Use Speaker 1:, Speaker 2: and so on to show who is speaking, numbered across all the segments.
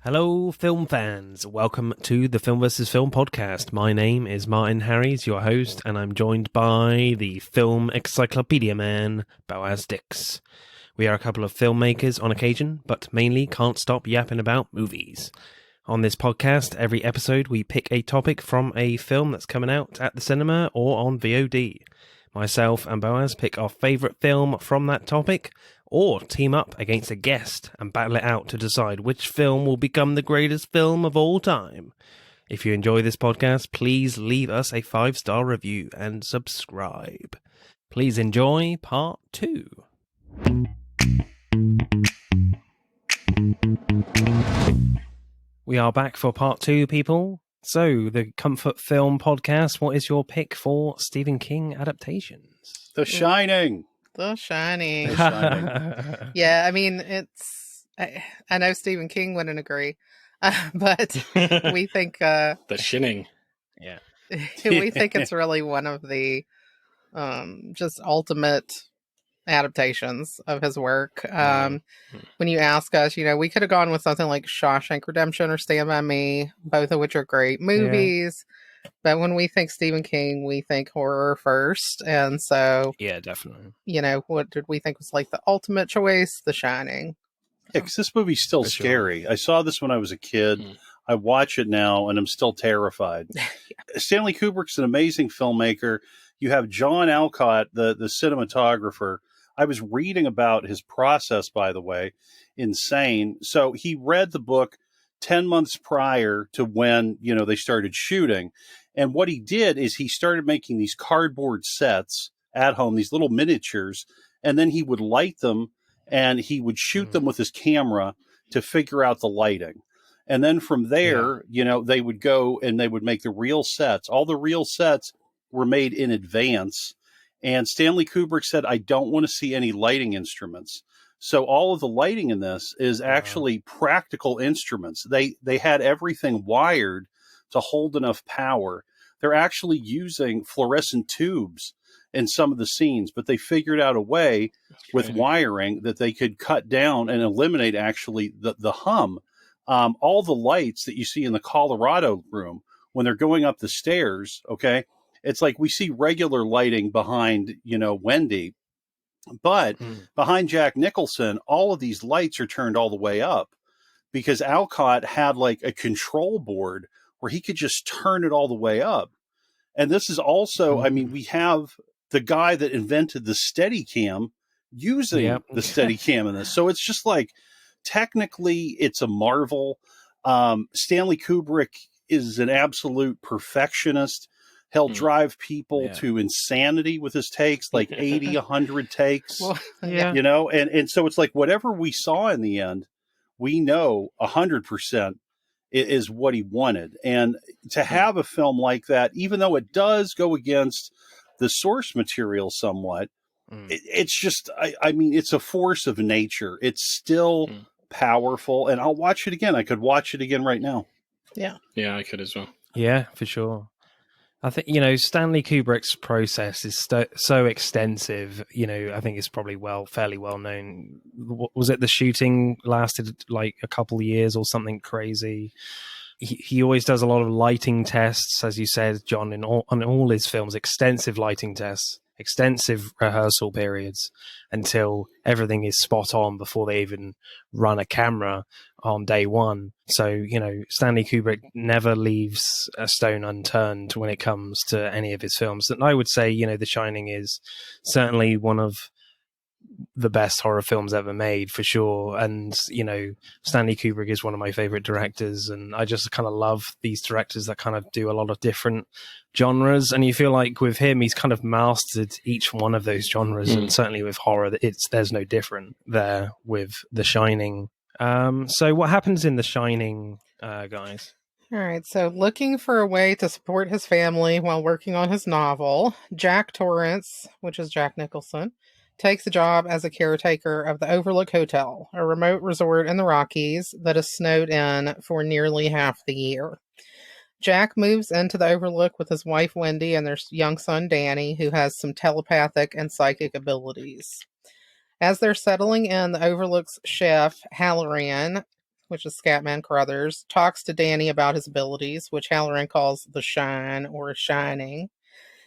Speaker 1: Hello, film fans. Welcome to the Film vs. Film podcast. My name is Martin Harries, your host, and I'm joined by the film encyclopedia man, Boaz Dix. We are a couple of filmmakers on occasion, but mainly can't stop yapping about movies. On this podcast, every episode we pick a topic from a film that's coming out at the cinema or on VOD. Myself and Boaz pick our favourite film from that topic, or team up against a guest and battle it out to decide which film will become the greatest film of all time. If you enjoy this podcast, please leave us a 5-star review and subscribe. Please enjoy part 2. We are back for part 2, people. So, the Comfort Film Podcast, what is your pick for Stephen King adaptations?
Speaker 2: The Shining.
Speaker 3: The Shining.
Speaker 2: The Shining.
Speaker 3: Yeah, I mean, I know Stephen King wouldn't agree, but we think...
Speaker 4: The Shining.
Speaker 1: Yeah.
Speaker 3: We think it's really one of the just ultimate adaptations of his work. When you ask us, we could have gone with something like Shawshank Redemption or Stand By Me, both of which are great movies. Yeah. But when we think Stephen King, we think horror first. And so,
Speaker 1: yeah, definitely.
Speaker 3: What did we think was like the ultimate choice? The Shining.
Speaker 2: Yeah, because this movie's still scary. Sure. I saw this when I was a kid. I watch it now and I'm still terrified. Yeah. Stanley Kubrick's an amazing filmmaker. You have John Alcott, the cinematographer. I was reading about his process, by the way. Insane. So he read the book 10 months prior to when, they started shooting. And what he did is he started making these cardboard sets at home, these little miniatures, and then he would light them and he would shoot them with his camera to figure out the lighting. And then from there, they would go and they would make the real sets. All the real sets were made in advance. And Stanley Kubrick said, I don't want to see any lighting instruments. So all of the lighting in this is actually practical instruments. They had everything wired to hold enough power. They're actually using fluorescent tubes in some of the scenes, but they figured out a way with wiring that they could cut down and eliminate actually the hum. All the lights that you see in the Colorado room when they're going up the stairs, okay, it's like we see regular lighting behind, Wendy. But behind Jack Nicholson, all of these lights are turned all the way up because Alcott had like a control board where he could just turn it all the way up. And this is also, we have the guy that invented the Steadicam using the Steadicam in this. So it's just like, technically, it's a marvel. Stanley Kubrick is an absolute perfectionist. He'll drive people to insanity with his takes, like 80, 100 takes, and so it's like whatever we saw in the end, we know 100% is what he wanted. And to have a film like that, even though it does go against the source material somewhat, it's just, it's a force of nature. It's still powerful. And I'll watch it again. I could watch it again right now.
Speaker 3: Yeah.
Speaker 4: Yeah, I could as well.
Speaker 1: Yeah, for sure. I think, Stanley Kubrick's process is so extensive, I think it's probably fairly well known. Was it the shooting lasted like a couple of years or something crazy? He always does a lot of lighting tests, as you said, John, on all his films, extensive lighting tests, extensive rehearsal periods until everything is spot on before they even run a camera on day one. So, Stanley Kubrick never leaves a stone unturned when it comes to any of his films. And I would say, The Shining is certainly one of the best horror films ever made, for sure. And, Stanley Kubrick is one of my favorite directors. And I just kind of love these directors that kind of do a lot of different genres. And you feel like with him, he's kind of mastered each one of those genres. And certainly with horror, there's no different there with The Shining. So what happens in The Shining, guys?
Speaker 3: All right, so looking for a way to support his family while working on his novel, Jack Torrance, which is Jack Nicholson, takes a job as a caretaker of the Overlook Hotel, a remote resort in the Rockies that is snowed in for nearly half the year. Jack moves into the Overlook with his wife Wendy and their young son Danny, who has some telepathic and psychic abilities. As they're settling in, the Overlook's chef, Halloran, which is Scatman Crothers, talks to Danny about his abilities, which Halloran calls the shine or shining,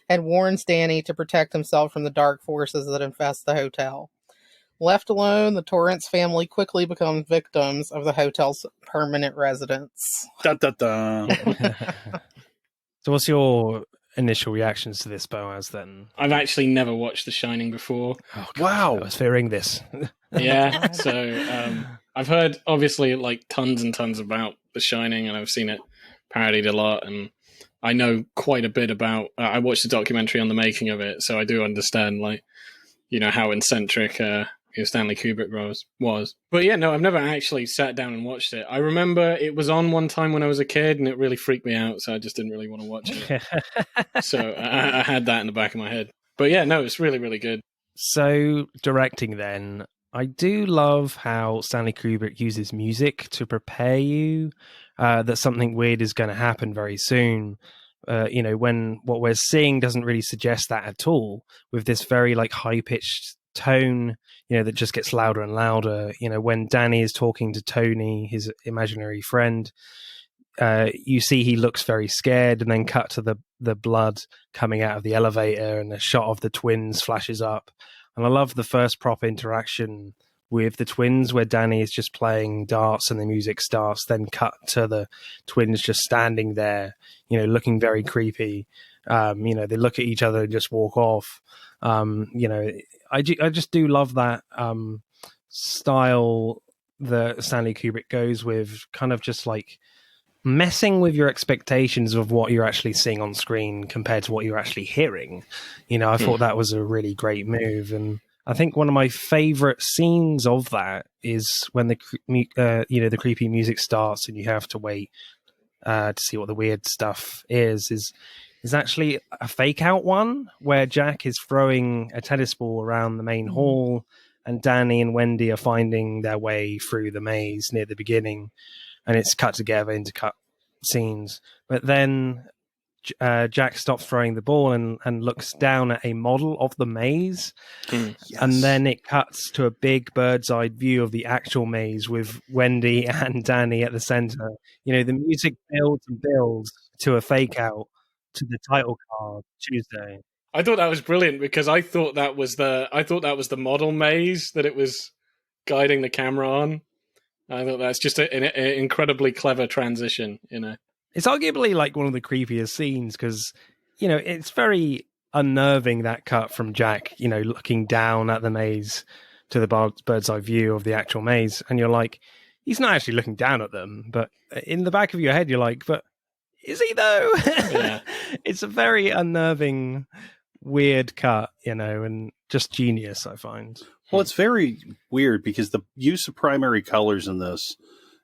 Speaker 3: and warns Danny to protect himself from the dark forces that infest the hotel. Left alone, the Torrance family quickly become victims of the hotel's permanent residents.
Speaker 2: Dun, dun, dun.
Speaker 1: So what's your initial reactions to this, Boaz, then?
Speaker 4: I've actually never watched The Shining before.
Speaker 1: Oh, God,
Speaker 2: Wow.
Speaker 1: I was fearing this.
Speaker 4: Yeah, so I've heard, obviously, like, tons and tons about The Shining, and I've seen it parodied a lot, and I know quite a bit about... I watched a documentary on the making of it, so I do understand, like, you know, how eccentric Stanley Kubrick was. But yeah, no, I've never actually sat down and watched it. I remember it was on one time when I was a kid, and it really freaked me out, so I just didn't really want to watch it. So I had that in the back of my head. But yeah, no, it's really, really good.
Speaker 1: So, directing then, I do love how Stanley Kubrick uses music to prepare you that something weird is going to happen very soon. You know, when what we're seeing doesn't really suggest that at all, with this very like high-pitched tone, you know, that just gets louder and louder. You know, when Danny is talking to Tony, his imaginary friend, you see he looks very scared, and then cut to the blood coming out of the elevator, and a shot of the twins flashes up. And I love the first proper interaction with the twins where Danny is just playing darts and the music starts, then cut to the twins just standing there, you know, looking very creepy. You know, they look at each other and just walk off. You know, I just do love that style that Stanley Kubrick goes with, kind of just like messing with your expectations of what you're actually seeing on screen compared to what you're actually hearing. You know, I thought that was a really great move, and I think one of my favorite scenes of that is when the you know, the creepy music starts and you have to wait to see what the weird stuff is actually a fake out one where Jack is throwing a tennis ball around the main hall, and Danny and Wendy are finding their way through the maze near the beginning, and it's cut together into cut scenes. But then Jack stops throwing the ball and looks down at a model of the maze.
Speaker 2: Yes.
Speaker 1: And then it cuts to a big bird's eye view of the actual maze with Wendy and Danny at the center. You know, the music builds and builds to a fake out to the title card Tuesday.
Speaker 4: I thought that was brilliant because I thought that was the model maze that it was guiding the camera on. I thought that's just an incredibly clever transition, you know.
Speaker 1: It's arguably like one of the creepiest scenes because, you know, it's very unnerving, that cut from Jack, you know, looking down at the maze to the bird's eye view of the actual maze. And you're like, he's not actually looking down at them, but in the back of your head, you're like, but is he though? Yeah. It's a very unnerving, weird cut, you know, and just genius, I find.
Speaker 2: Well, it's very weird because the use of primary colors in this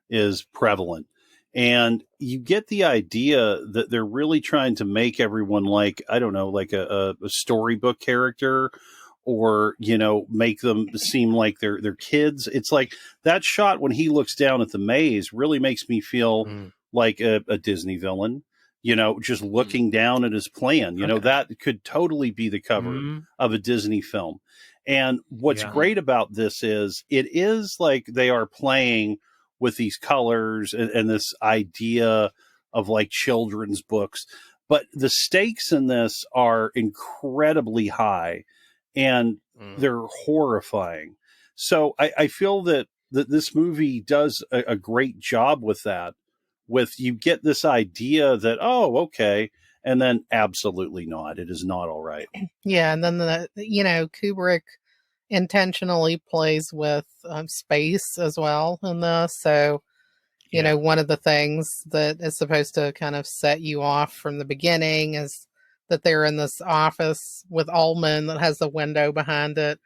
Speaker 2: is prevalent. And you get the idea that they're really trying to make everyone like, I don't know, like a storybook character, or, you know, make them seem like they're kids. It's like that shot when he looks down at the maze really makes me feel like a Disney villain, you know, just looking down at his plan. You know, that could totally be the cover of a Disney film. And what's great about this is it is like they are playing with these colors and this idea of like children's books, but the stakes in this are incredibly high and they're horrifying. So I feel that this movie does a great job with that. With you get this idea that, oh, okay, and then absolutely not. It is not all right.
Speaker 3: Yeah, and then Kubrick intentionally plays with space as well in this. So, you know, one of the things that is supposed to kind of set you off from the beginning is that they're in this office with Ullman that has a window behind it,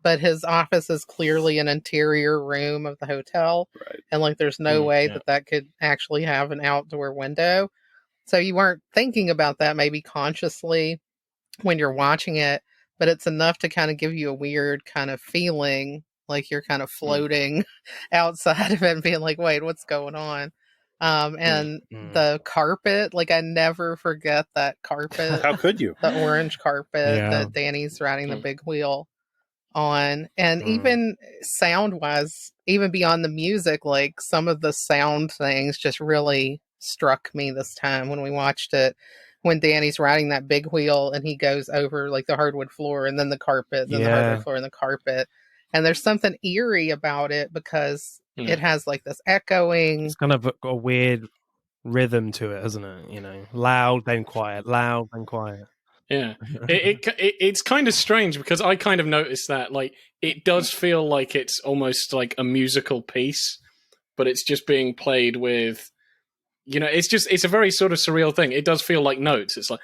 Speaker 3: but his office is clearly an interior room of the hotel.
Speaker 2: Right.
Speaker 3: And like, there's no way that could actually have an outdoor window. So you weren't thinking about that maybe consciously when you're watching it, but it's enough to kind of give you a weird kind of feeling like you're kind of floating outside of it and being like, wait, what's going on? And the carpet, like I never forget that carpet.
Speaker 2: How could you?
Speaker 3: The orange carpet that Danny's riding the big wheel on. And even sound wise, even beyond the music, like some of the sound things just really struck me this time when we watched it. When Danny's riding that big wheel and he goes over like the hardwood floor and then the carpet, then the hardwood floor and the carpet. And there's something eerie about it because it has like this echoing.
Speaker 1: It's kind of got a weird rhythm to it, hasn't it? You know, loud then quiet, loud then quiet.
Speaker 4: Yeah, it's kind of strange because I kind of noticed that, like, it does feel like it's almost like a musical piece, but it's just being played with, you know, it's a very sort of surreal thing. It does feel like notes. It's like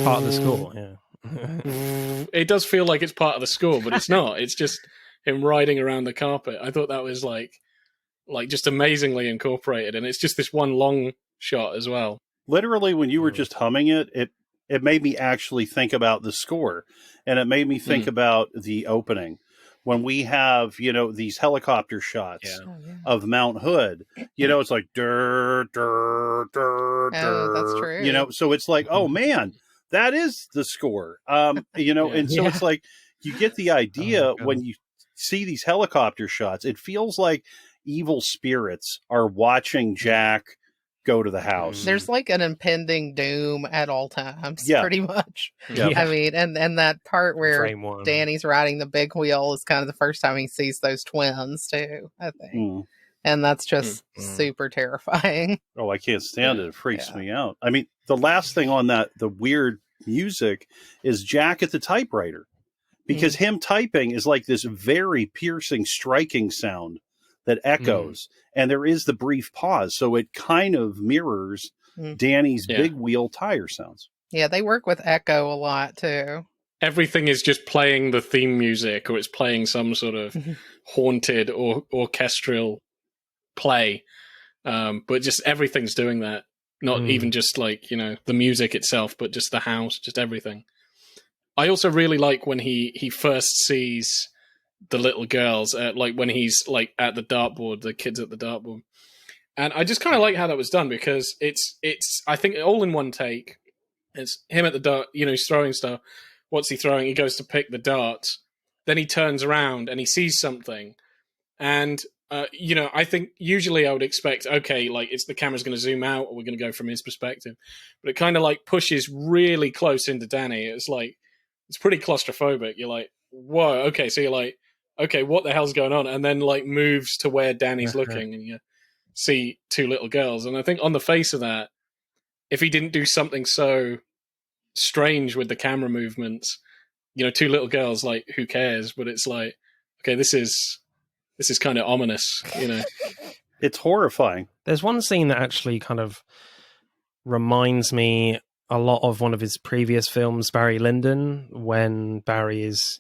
Speaker 1: part of the score. Yeah,
Speaker 4: it does feel like it's part of the score, but it's not. It's just him riding around the carpet. I thought that was like just amazingly incorporated, and it's just this one long shot as well.
Speaker 2: Literally, when you were just humming it, it made me actually think about the score, and it made me think about the opening when we have, you know, these helicopter shots of Mount Hood. You know, it's like dur dur dur dur.
Speaker 3: That's true.
Speaker 2: You know, so it's like, oh man, that is the score. You know, and so it's like you get the idea when you see these helicopter shots. It feels like evil spirits are watching Jack go to the house.
Speaker 3: There's like an impending doom at all times, pretty much.
Speaker 2: Yeah.
Speaker 3: I mean, and that part where Danny's riding the big wheel is kind of the first time he sees those twins too, I think. And that's just super terrifying.
Speaker 2: Oh, I can't stand it. It freaks me out. I mean, the last thing on that, the weird music, is Jack at the typewriter. Because him typing is like this very piercing, striking sound that echoes. And there is the brief pause. So it kind of mirrors Danny's big wheel tire sounds.
Speaker 3: Yeah, they work with echo a lot too.
Speaker 4: Everything is just playing the theme music, or it's playing some sort of haunted or orchestral play. But just everything's doing that. Not even just like, you know, the music itself, but just the house, just everything. I also really like when he first sees the little girls, like when he's like at the dartboard, the kids at the dartboard. And I just kind of like how that was done because it's I think all in one take. It's him at the dart, you know, he's throwing stuff. What's he throwing? He goes to pick the darts. Then he turns around and he sees something. And, you know, I think usually I would expect, okay, like it's the camera's going to zoom out or we're going to go from his perspective. But it kind of like pushes really close into Danny. It's like, it's pretty claustrophobic. You're like, whoa, okay. So you're like, okay, what the hell's going on? And then like moves to where Danny's looking and you see two little girls. And I think on the face of that, if he didn't do something so strange with the camera movements, you know, two little girls, like who cares? But it's like, okay, this is kind of ominous, you know.
Speaker 2: It's horrifying.
Speaker 1: There's one scene that actually kind of reminds me a lot of one of his previous films, Barry Lyndon, when Barry is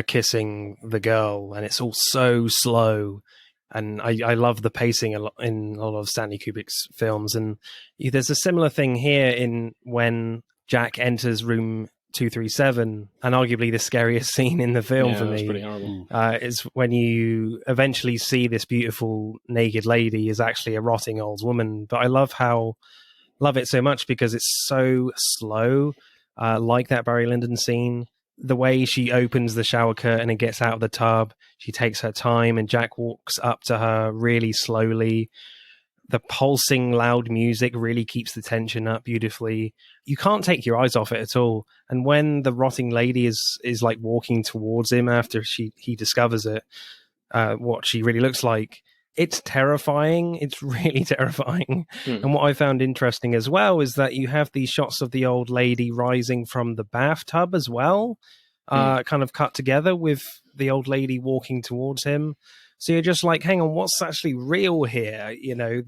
Speaker 1: kissing the girl, and it's all so slow. And I love the pacing a lot in a lot of Stanley Kubrick's films. And there's a similar thing here in when Jack enters room 237, and arguably the scariest scene in the film for me.
Speaker 4: That's pretty horrible.
Speaker 1: Is when you eventually see this beautiful naked lady is actually a rotting old woman. But I love it so much because it's so slow, like that Barry Lyndon scene. The way she opens the shower curtain and gets out of the tub, she takes her time, and Jack walks up to her really slowly. The pulsing loud music really keeps the tension up beautifully. You can't take your eyes off it at all. And when the rotting lady is like walking towards him after he discovers it, what she really looks like, it's terrifying. It's really terrifying. And what I found interesting as well is that you have these shots of the old lady rising from the bathtub as well, kind of cut together with the old lady walking towards him. So you're just like, hang on, what's actually real here? You know,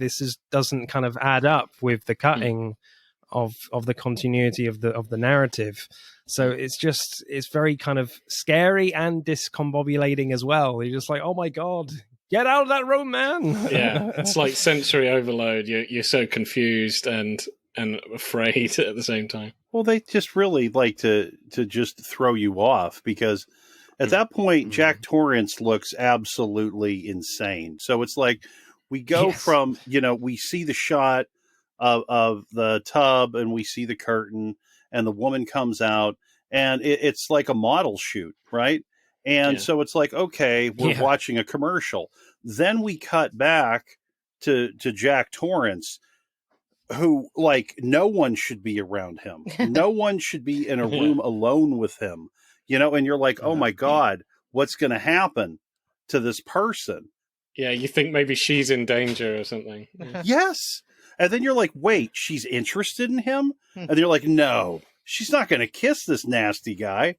Speaker 1: doesn't kind of add up with the cutting of the continuity of the narrative. So it's very kind of scary and discombobulating as well. You're just like, oh my God, get out of that room, man.
Speaker 4: Yeah, it's like sensory overload. You're so confused and afraid at the same time.
Speaker 2: Well, they just really like to just throw you off because at that point, Jack Torrance looks absolutely insane. So it's like we go from, you know, we see the shot of the tub and we see the curtain and the woman comes out and it's like a model shoot, right? And so it's like, okay, we're watching a commercial. Then we cut back to Jack Torrance, who, like, no one should be around him. No one should be in a room alone with him, and you're like, oh my God, what's going to happen to this person?
Speaker 4: Yeah, you think maybe she's in danger or something.
Speaker 2: Yes. And then you're like, wait, she's interested in him? And you're like, no, she's not going to kiss this nasty guy.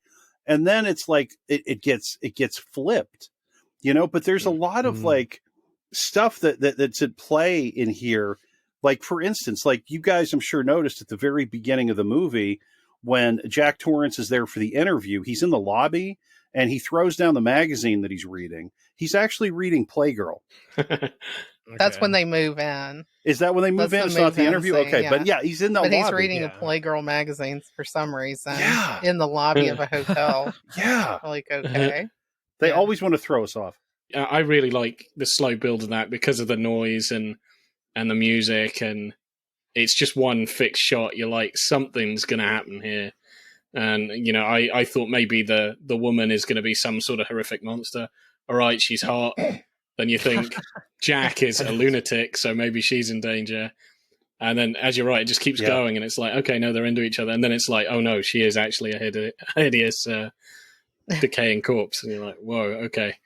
Speaker 2: And then it's like, it gets flipped, but there's a lot of like stuff that's at play in here. Like, for instance, like you guys, I'm sure noticed at the very beginning of the movie, when Jack Torrance is there for the interview, he's in the lobby and he throws down the magazine that he's reading. He's actually reading Playgirl.
Speaker 3: That's when they move in.
Speaker 2: Is that when they move in? It's not the interview?
Speaker 3: Scene,
Speaker 2: okay, but yeah, he's in the lobby.
Speaker 3: But he's reading the Playgirl magazines for some reason in the lobby of a hotel. Like, okay.
Speaker 2: They always want to throw us off.
Speaker 4: I really like the slow build of that because of the noise and the music, and it's just one fixed shot. You're like, something's going to happen here. And, I thought maybe the woman is going to be some sort of horrific monster. All right, she's hot. Then you think Jack is a lunatic, so maybe she's in danger. And then, as you're right, it just keeps going, and it's like, okay, no, they're into each other. And then it's like, oh no, she is actually a hideous, decaying corpse. And you're like, whoa, okay.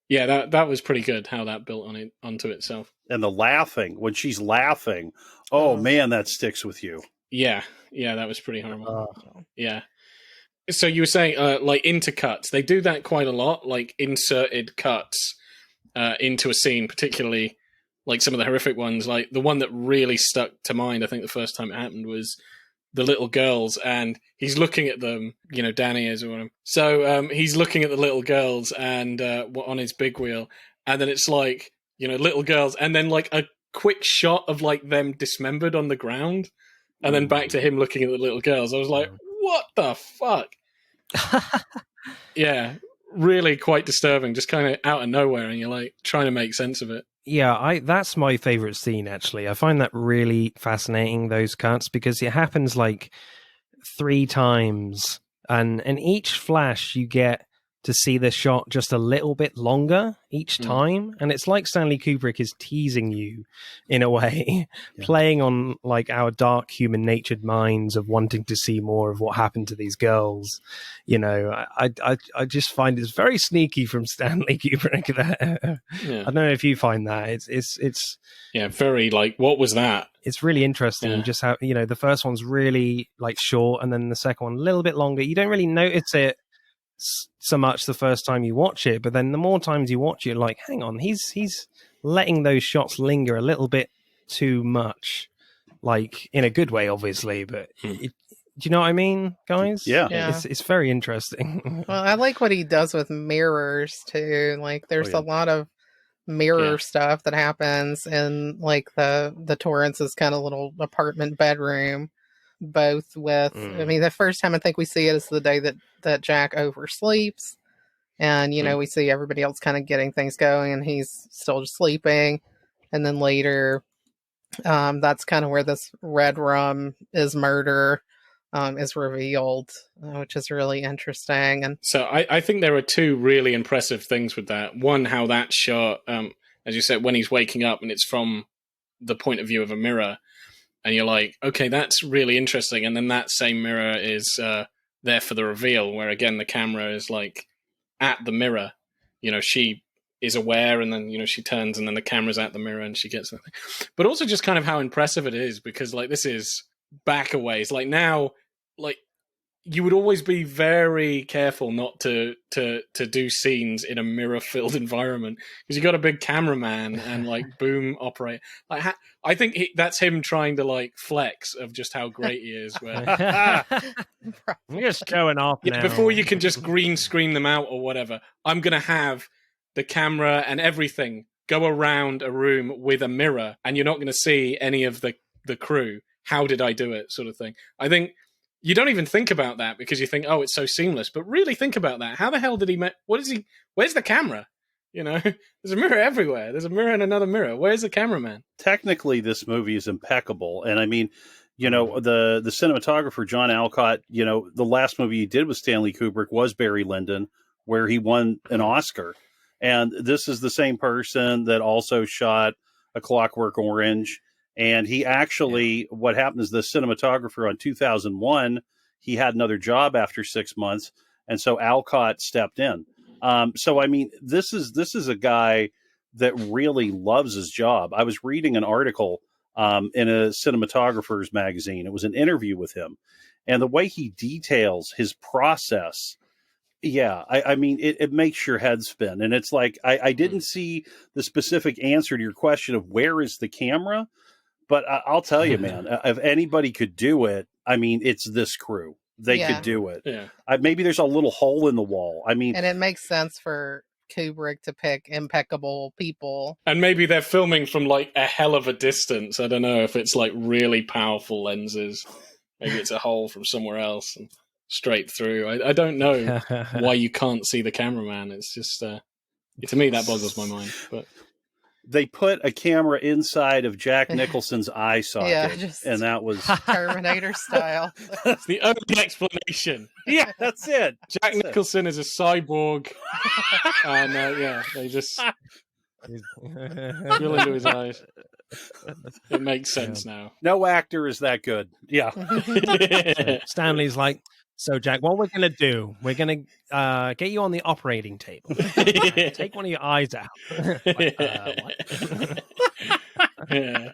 Speaker 4: Yeah, that was pretty good, how that built onto itself.
Speaker 2: And the laughing, when she's laughing, oh man, that sticks with you.
Speaker 4: Yeah, that was pretty horrible. Yeah. So you were saying, like, intercuts. They do that quite a lot, like inserted cuts into a scene, particularly like some of the horrific ones. Like the one that really stuck to mind, I think the first time it happened, was the little girls, and he's looking at them. Danny is one of them. So he's looking at the little girls and on his big wheel, and then it's like, little girls, and then like a quick shot of like them dismembered on the ground, and then back to him looking at the little girls. I was like, what the fuck? Yeah, really quite disturbing, just kind of out of nowhere, and you're like trying to make sense of it.
Speaker 1: Yeah, that's my favorite scene, actually. I find that really fascinating, those cuts, because it happens like 3 times, and in each flash you get to see the shot just a little bit longer each time, and it's like Stanley Kubrick is teasing you in a way, playing on like our dark human-natured minds of wanting to see more of what happened to these girls. I just find it's very sneaky from Stanley Kubrick there. I don't know if you find that. It's
Speaker 4: very like, what was that?
Speaker 1: It's really interesting just how, the first one's really like short, and then the second one a little bit longer. You don't really notice it so much the first time you watch it, but then the more times you watch it, you're like, hang on, he's letting those shots linger a little bit too much, like in a good way, obviously, but do you know what I mean, guys?
Speaker 2: Yeah.
Speaker 1: It's very interesting.
Speaker 3: Well, I like what he does with mirrors too. Like, there's a lot of mirror stuff that happens in like the Torrance's kind of little apartment bedroom, both with I mean, the first time I think we see it is the day that Jack oversleeps, and we see everybody else kind of getting things going, and he's still just sleeping. And then later, that's kind of where this red rum is murder is revealed, which is really interesting. And
Speaker 4: so I think there are 2 really impressive things with that. One, how that shot, as you said, when he's waking up and it's from the point of view of a mirror, and you're like, okay, that's really interesting. And then that same mirror is there for the reveal, where again the camera is like at the mirror. She is aware, and then she turns, and then the camera's at the mirror, and she gets nothing. But also just kind of how impressive it is, because like this is back a ways. Like now, like you would always be very careful not to do scenes in a mirror-filled environment, because you got a big cameraman and like boom operator. Like I think that's him trying to like flex of just how great he is. Where
Speaker 1: I'm just going off now.
Speaker 4: Before you can just green screen them out or whatever, I'm gonna have the camera and everything go around a room with a mirror, and you're not going to see any of the crew. How did I do it? Sort of thing. I think you don't even think about that, because you think, oh, it's so seamless. But really think about that. How the hell did he where's the camera? There's a mirror everywhere. There's a mirror and another mirror. Where's the cameraman?
Speaker 2: Technically, this movie is impeccable. And I mean, You know, the cinematographer, John Alcott, you know, the last movie he did with Stanley Kubrick was Barry Lyndon, where he won an Oscar. And this is the same person that also shot A Clockwork Orange. And he actually, what happened is the cinematographer on 2001, he had another job after 6 months. And so Alcott stepped in. So, I mean, this is a guy that really loves his job. I was reading an article in a cinematographer's magazine. It was an interview with him. And the way he details his process, I mean, it makes your head spin. And it's like, I didn't see the specific answer to your question of where is the camera, but I'll tell you, man, if anybody could do it, I mean, it's this crew. They could do it.
Speaker 4: Yeah.
Speaker 2: Maybe there's a little hole in the wall. I mean,
Speaker 3: and it makes sense for Kubrick to pick impeccable people.
Speaker 4: And maybe they're filming from like a hell of a distance. I don't know if it's like really powerful lenses. Maybe it's a hole from somewhere else and straight through. I don't know why you can't see the cameraman. It's just, to me, that boggles my mind. But
Speaker 2: they put a camera inside of Jack Nicholson's eye socket, and that was
Speaker 3: Terminator style.
Speaker 4: That's the only explanation.
Speaker 2: Yeah, that's it.
Speaker 4: Jack Nicholson is a cyborg, and they just drill into his eyes. It makes sense now.
Speaker 2: No actor is that good. Yeah.
Speaker 1: Stanley's like, so Jack, what we're going to do, we're going to get you on the operating table. Take one of your eyes out. Like, what?
Speaker 4: Yeah.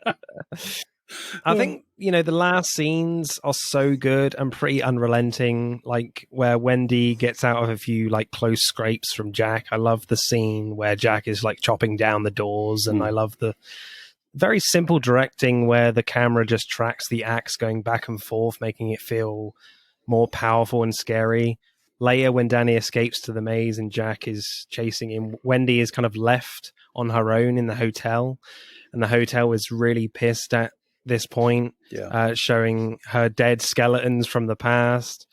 Speaker 1: I think, you know, the last scenes are so good and pretty unrelenting, like where Wendy gets out of a few like close scrapes from Jack. I love the scene where Jack is like chopping down the doors, and I love the very simple directing where the camera just tracks the axe going back and forth, making it feel more powerful and scary. Later, when Danny escapes to the maze and Jack is chasing him, Wendy is kind of left on her own in the hotel, and the hotel is really pissed at this point, showing her dead skeletons from the past.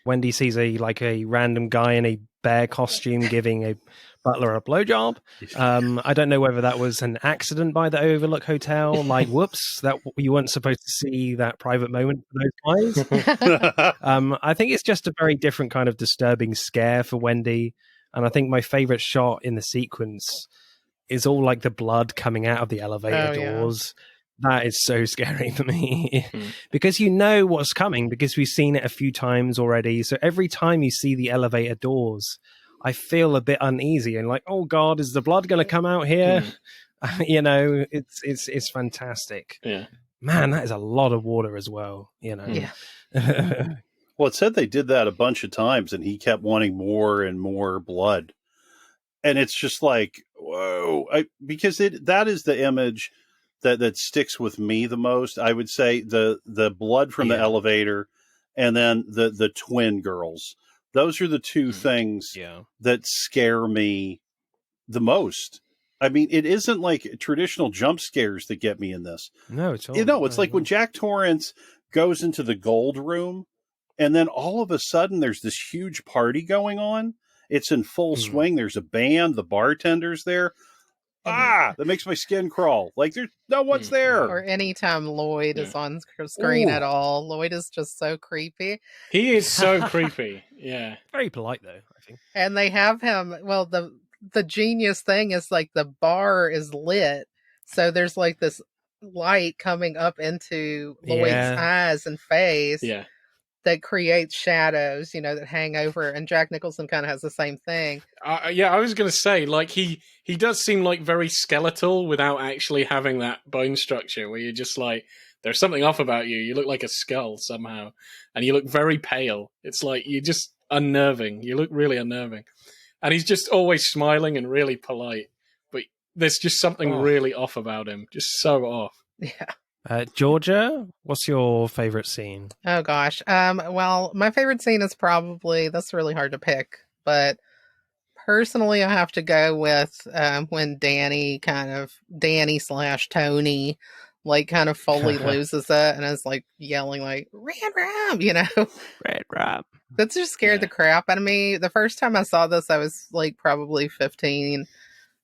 Speaker 1: Wendy sees a random guy in a bear costume giving a butler a blowjob. I don't know whether that was an accident by the Overlook Hotel. Like, whoops, that you weren't supposed to see that private moment for those guys. I think it's just a very different kind of disturbing scare for Wendy. And I think my favorite shot in the sequence is all like the blood coming out of the elevator doors. That is so scary for me because you know what's coming because we've seen it a few times already. So every time you see the elevator doors, I feel a bit uneasy and like, oh God, is the blood going to come out here? You know, it's fantastic.
Speaker 4: Yeah,
Speaker 1: man, that is a lot of water as well. You know.
Speaker 3: Yeah.
Speaker 2: Well, it said they did that a bunch of times, and he kept wanting more and more blood, and it's just like, whoa, because that is the image that sticks with me the most. I would say the blood from the elevator, and then the twin girls. Those are the two things that scare me the most. I mean, it isn't like traditional jump scares that get me in this.
Speaker 1: No, it's all,
Speaker 2: it's like when Jack Torrance goes into the gold room, and then all of a sudden there's this huge party going on. It's in full swing. There's a band. The bartender's there. That makes my skin crawl. Like there's no one's there.
Speaker 3: Or anytime Lloyd is on screen at all. Lloyd is just so creepy.
Speaker 4: He is so creepy. Yeah.
Speaker 1: Very polite though, I think.
Speaker 3: And they have him, well, the genius thing is like the bar is lit. So there's like this light coming up into Lloyd's eyes and face.
Speaker 4: Yeah.
Speaker 3: That creates shadows, that hang over. And Jack Nicholson kind of has the same thing.
Speaker 4: I was going to say, like, he does seem like very skeletal without actually having that bone structure where you're just like, there's something off about you. You look like a skull somehow. And you look very pale. It's like, you're just unnerving. You look really unnerving. And he's just always smiling and really polite. But there's just something really off about him. Just so off.
Speaker 3: Yeah.
Speaker 1: Georgia, what's your favorite scene?
Speaker 3: Oh gosh. Well, my favorite scene is probably, that's really hard to pick, but personally I have to go with when Danny / Tony like kind of fully loses it and is like yelling like Red Rob,
Speaker 1: Red Rob.
Speaker 3: That just scared the crap out of me. The first time I saw this I was like probably 15.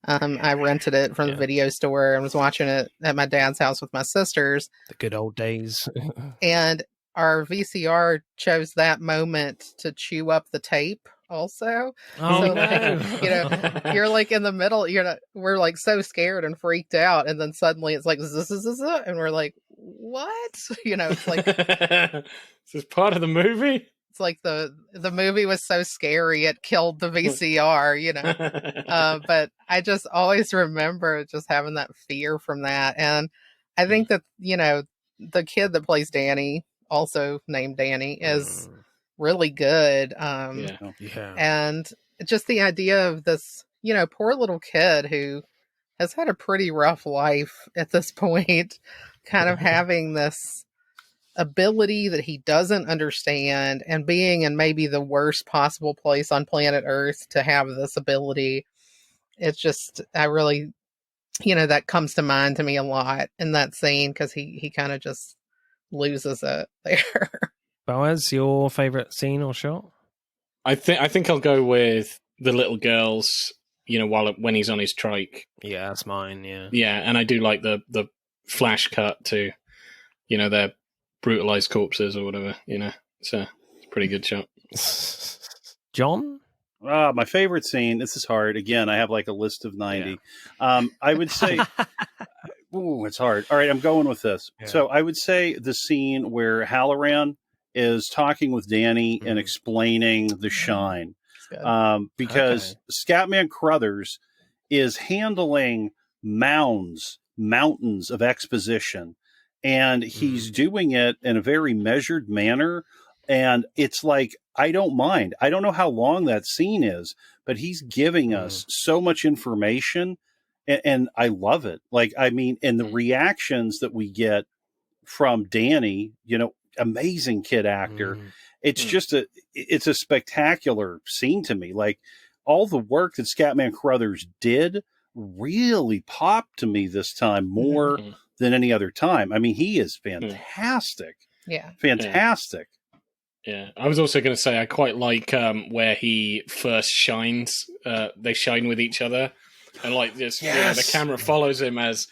Speaker 3: I rented it from the video store and was watching it at my dad's house with my sisters.
Speaker 1: The good old days.
Speaker 3: And our VCR chose that moment to chew up the tape also.
Speaker 1: Oh,
Speaker 3: so,
Speaker 1: no.
Speaker 3: like, you know, you're like in the middle, we're like so scared and freaked out. And then suddenly it's like, and we're like, what? You know, it's like,
Speaker 4: is this part of the movie?
Speaker 3: It's like the movie was so scary it killed the VCR, you know. But I just always remember just having that fear from that. And I think that, you know, the kid that plays Danny, also named Danny, is really good. And just the idea of this, you know, poor little kid who has had a pretty rough life at this point, kind of having this ability that he doesn't understand and being in maybe the worst possible place on planet Earth to have this ability. It's just, I really, you know, that comes to mind to me a lot in that scene because he kind of just loses it there.
Speaker 1: Boaz, your favorite scene or shot?
Speaker 4: I think I'll go with the little girls, you know, when he's on his trike.
Speaker 1: Yeah, that's mine,
Speaker 4: Yeah, and I do like the flash cut to, you know, their brutalized corpses or whatever, you know. It's a pretty good shot.
Speaker 1: John?
Speaker 2: My favorite scene, this is hard. Again, I have like a list of 90. Yeah. I would say, ooh, it's hard. All right, I'm going with this. Yeah. So I would say the scene where Halloran is talking with Danny and explaining the shine. Because Scatman Crothers is handling mountains of exposition. And he's doing it in a very measured manner. And it's like, I don't mind. I don't know how long that scene is, but he's giving us so much information. And I love it. Like, I mean, and the reactions that we get from Danny, you know, amazing kid actor. It's just it's a spectacular scene to me. Like, all the work that Scatman Crothers did really popped to me this time more than any other time. I mean, he is fantastic.
Speaker 3: Yeah.
Speaker 2: Fantastic.
Speaker 4: Yeah. I was also going to say, I quite like where he first shines. They shine with each other. And like this, you know, the camera follows him as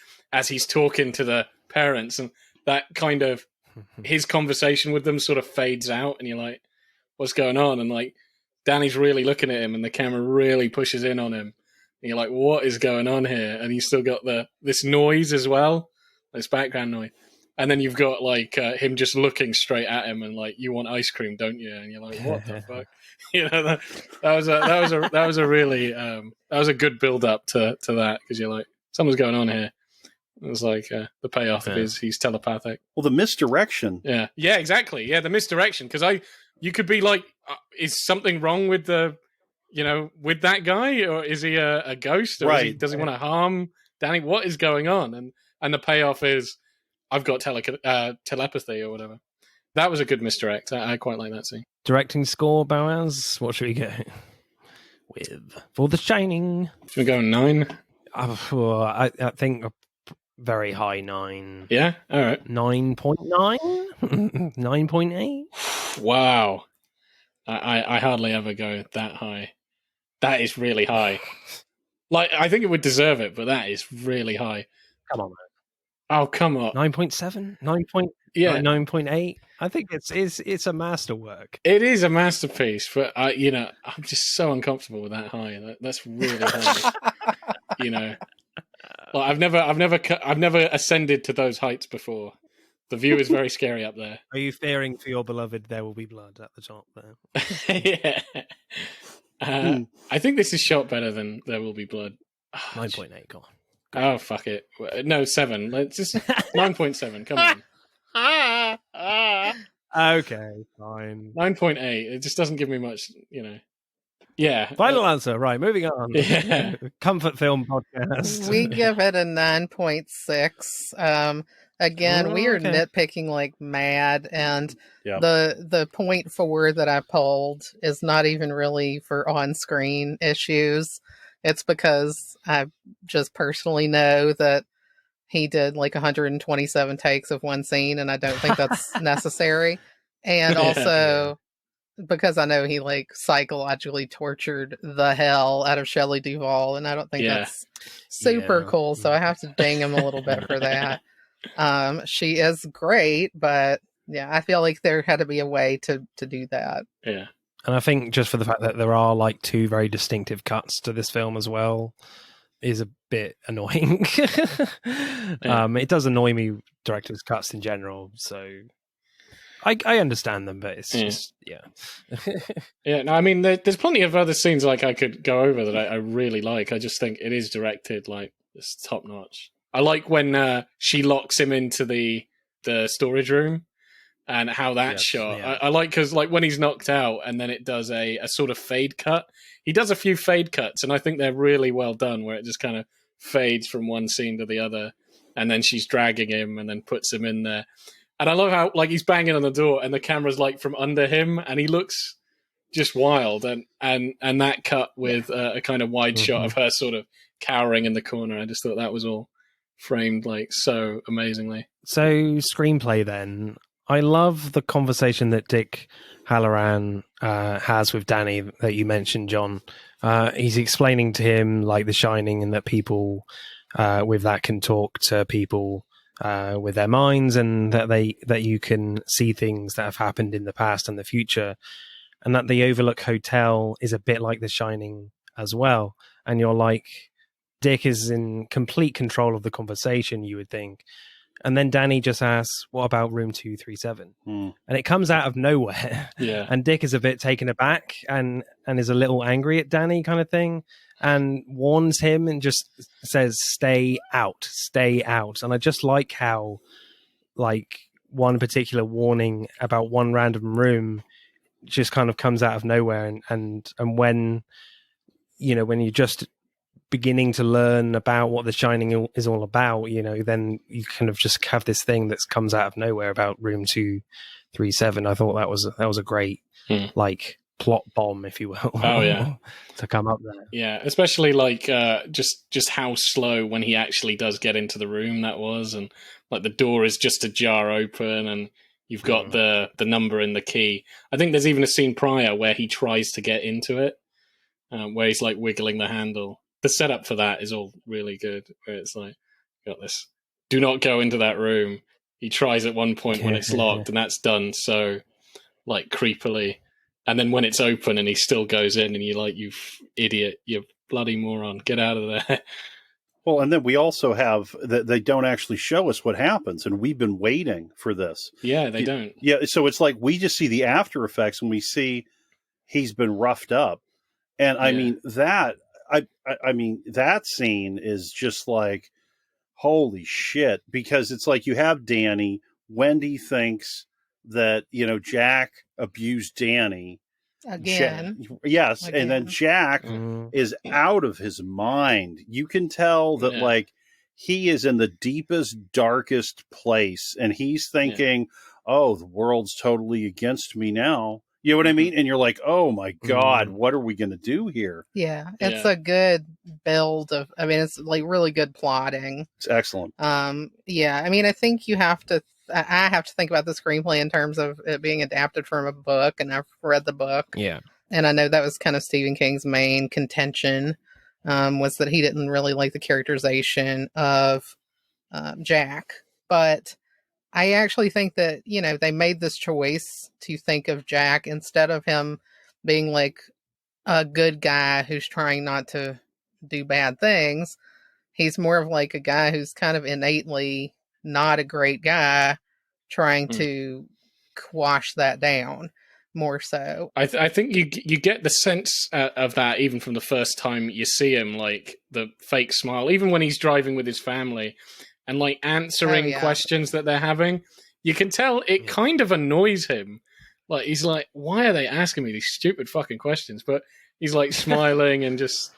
Speaker 4: he's talking to the parents. And that kind of, his conversation with them sort of fades out. And you're like, what's going on? And like, Danny's really looking at him and the camera really pushes in on him. And you're like, what is going on here? And you still got this noise as well. This background noise, and then you've got like him just looking straight at him and like, you want ice cream, don't you? And you're like, what the fuck? You know, that was a good build up to that, because you're like, something's going on here. It was like the payoff is he's telepathic.
Speaker 2: Well, the misdirection.
Speaker 4: Yeah, exactly. Yeah, the misdirection, because you could be like, is something wrong with with that guy, or is he a ghost, or does he want to harm Danny? What is going on? And the payoff is, I've got telepathy or whatever. That was a good misdirect. I quite like that scene.
Speaker 1: Directing score, Boaz. What should we go with for The Shining?
Speaker 4: Should we go 9?
Speaker 1: I think a very high 9.
Speaker 4: Yeah? All right.
Speaker 1: 9.9? 9.8?
Speaker 4: Wow. I hardly ever go that high. That is really high. Like, I think it would deserve it, but that is really high.
Speaker 1: Come on, man.
Speaker 4: Oh, come on.
Speaker 1: 9.7? 9.8? I think it's a masterwork.
Speaker 4: It is a masterpiece, but I'm just so uncomfortable with that high. That's really high. You know, like I've never ascended to those heights before. The view is very scary up there.
Speaker 1: Are you fearing for your beloved There Will Be Blood at the top there?
Speaker 4: Yeah. I think this is shot better than There Will Be Blood.
Speaker 1: 9.8, go on.
Speaker 4: Oh, fuck it. No, 7. Let's just 9.7. Come on.
Speaker 1: Okay, fine.
Speaker 4: 9.8. It just doesn't give me much, you know. Yeah.
Speaker 1: Final answer. Right, moving on.
Speaker 4: Yeah.
Speaker 1: Comfort film podcast.
Speaker 3: We give it a 9.6. Again, we are nitpicking like mad, and the 0.4 that I pulled is not even really for on-screen issues. It's because I just personally know that he did like 127 takes of one scene, and I don't think that's necessary. And also, because I know he like psychologically tortured the hell out of Shelley Duvall, and I don't think that's super cool. So I have to ding him a little bit for that. She is great, but yeah, I feel like there had to be a way to do that.
Speaker 4: Yeah.
Speaker 1: And I think just for the fact that there are like two very distinctive cuts to this film as well is a bit annoying. It does annoy me, director's cuts in general, so I understand them, but it's just
Speaker 4: yeah. No, I mean, there's plenty of other scenes like I could go over that I really like. I just think it is directed like it's top notch. I like when she locks him into the storage room and how that's shot. Yeah. I like because like when he's knocked out and then it does a sort of fade cut. He does a few fade cuts, and I think they're really well done, where it just kind of fades from one scene to the other, and then she's dragging him and then puts him in there. And I love how like he's banging on the door and the camera's like from under him and he looks just wild. And that cut with a kind of wide shot of her sort of cowering in the corner. I just thought that was all framed like so amazingly.
Speaker 1: So screenplay then. I love the conversation that Dick Halloran has with Danny that you mentioned, John. He's explaining to him like The Shining and that people with that can talk to people with their minds, and that you can see things that have happened in the past and the future, and that the Overlook Hotel is a bit like The Shining as well. And you're like, Dick is in complete control of the conversation, you would think. And then Danny just asks, what about room 237? And it comes out of nowhere.
Speaker 4: Yeah.
Speaker 1: And Dick is a bit taken aback and is a little angry at Danny kind of thing, and warns him and just says, stay out. And I just like how like one particular warning about one random room just kind of comes out of nowhere. And when, you know, when you just beginning to learn about what The Shining is all about, you know, then you kind of just have this thing that comes out of nowhere about room 237. I thought that was a great like plot bomb, if you will.
Speaker 4: Oh yeah,
Speaker 1: to come up there.
Speaker 4: Yeah, especially like just how slow when he actually does get into the room that was, and like the door is just ajar open, and you've got the number and the key. I think there's even a scene prior where he tries to get into it, where he's like wiggling the handle. The setup for that is all really good, where it's like, got this, do not go into that room. He tries at one point when it's locked, and that's done so like creepily. And then when it's open and he still goes in, and you're like, you idiot, you bloody moron, get out of there.
Speaker 2: Well, and then we also have that they don't actually show us what happens, and we've been waiting for this.
Speaker 4: Yeah, they don't.
Speaker 2: Yeah, so it's like we just see the after effects, and we see he's been roughed up. And I mean, that... I mean, that scene is just like, holy shit, because it's like you have Danny, Wendy thinks that, you know, Jack abused Danny.
Speaker 3: Again.
Speaker 2: Yes. Again. And then Jack is out of his mind. You can tell that like he is in the deepest, darkest place, and he's thinking, oh, the world's totally against me now. You know what I mean? And you're like, oh my God, what are we going to do here?
Speaker 3: Yeah, it's a good build of, I mean, it's like really good plotting.
Speaker 2: It's excellent.
Speaker 3: Yeah, I mean, I think I have to think about the screenplay in terms of it being adapted from a book, and I've read the book.
Speaker 1: Yeah.
Speaker 3: And I know that was kind of Stephen King's main contention, was that he didn't really like the characterization of Jack. But I actually think that, you know, they made this choice to think of Jack instead of him being like a good guy who's trying not to do bad things. He's more of like a guy who's kind of innately not a great guy, trying to quash that down more so.
Speaker 4: I think you get the sense of that even from the first time you see him, like the fake smile, even when he's driving with his family. And like answering questions that they're having, you can tell it kind of annoys him. Like he's like, why are they asking me these stupid fucking questions? But he's like smiling and just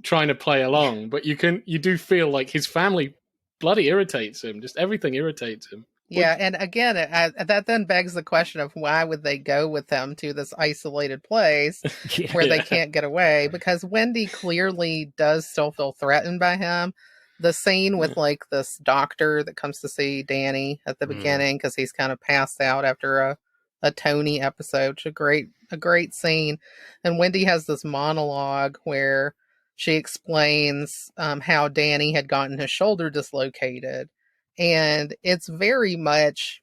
Speaker 4: trying to play along. But you do feel like his family bloody irritates him. Just everything irritates him.
Speaker 3: Yeah, and again, that then begs the question of why would they go with them to this isolated place where they can't get away? Because Wendy clearly does still feel threatened by him. The scene with like this doctor that comes to see Danny at the beginning because he's kind of passed out after a a Tony episode. A great scene. And Wendy has this monologue where she explains how Danny had gotten his shoulder dislocated. And it's very much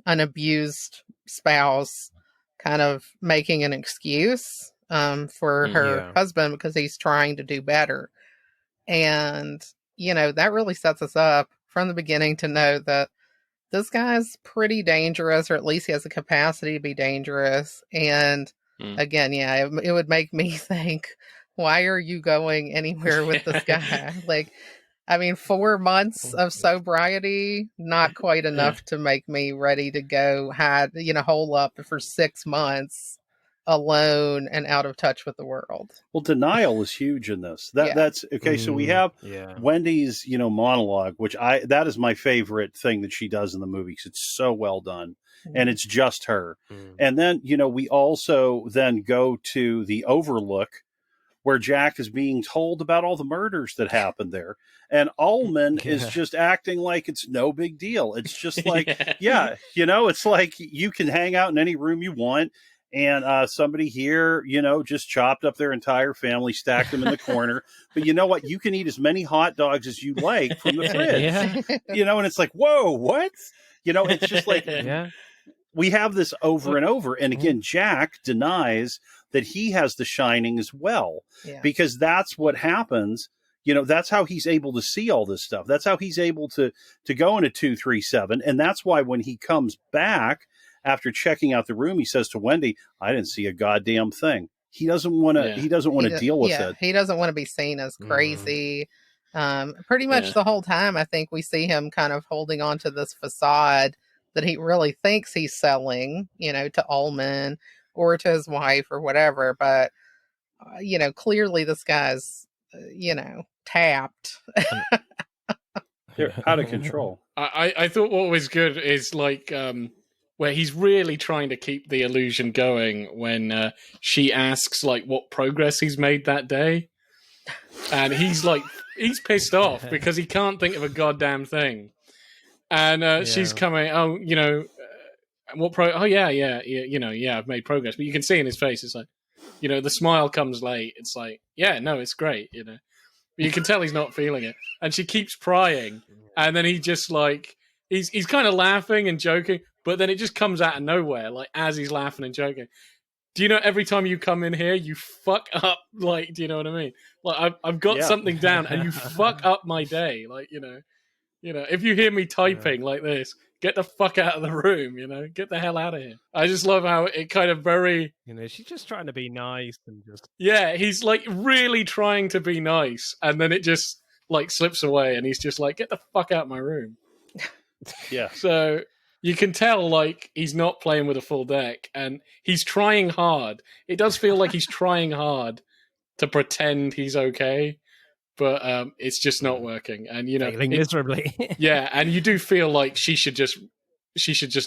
Speaker 3: an abused spouse kind of making an excuse for her husband because he's trying to do better. And, that really sets us up from the beginning to know that this guy's pretty dangerous, or at least he has the capacity to be dangerous. And again, it would make me think, why are you going anywhere with this guy? Like, 4 months of sobriety, not quite enough to make me ready to go hole up for 6 months alone and out of touch with the world.
Speaker 2: Well, denial is huge in this. That's okay. So we have Wendy's, monologue, which that is my favorite thing that she does in the movie because it's so well done, and it's just her. And then we also then go to the Overlook, where Jack is being told about all the murders that happened there, and Ullman is just acting like it's no big deal. It's just like, it's like you can hang out in any room you want. And somebody here, just chopped up their entire family, stacked them in the corner. But you know what? You can eat as many hot dogs as you like from the fridge. And it's like, whoa, what? It's just like, we have this over and over. And again, Jack denies that he has the shining as well, because that's what happens. That's how he's able to see all this stuff. That's how he's able to go into 237. And that's why when he comes back, after checking out the room, he says to Wendy, "I didn't see a goddamn thing." He doesn't want to. He doesn't want to deal with it.
Speaker 3: He doesn't want to be seen as crazy. Pretty much the whole time, I think we see him kind of holding on to this facade that he really thinks he's selling, to Ullman or to his wife or whatever. But clearly this guy's, tapped.
Speaker 2: They're out of control.
Speaker 4: I thought what was good is like. Where he's really trying to keep the illusion going when she asks like what progress he's made that day, and he's pissed off because he can't think of a goddamn thing, and she's coming, I've made progress, but you can see in his face it's like, the smile comes late. It's like, it's great, but you can tell he's not feeling it, and she keeps prying, and then he just like he's kind of laughing and joking. But then it just comes out of nowhere, like, as he's laughing and joking. Do you know, every time you come in here, you fuck up, like, do you know what I mean? Like, I've got something down, and you fuck up my day. Like, if you hear me typing like this, get the fuck out of the room, Get the hell out of here. I just love how it kind of very...
Speaker 1: she's just trying to be nice and just...
Speaker 4: Yeah, he's, like, really trying to be nice, and then it just, like, slips away, and he's just like, get the fuck out of my room.
Speaker 2: Yeah.
Speaker 4: So... You can tell, like, he's not playing with a full deck, and he's trying hard. It does feel like he's trying hard to pretend he's okay, but it's just not working. And
Speaker 1: failing miserably.
Speaker 4: And you do feel like she should just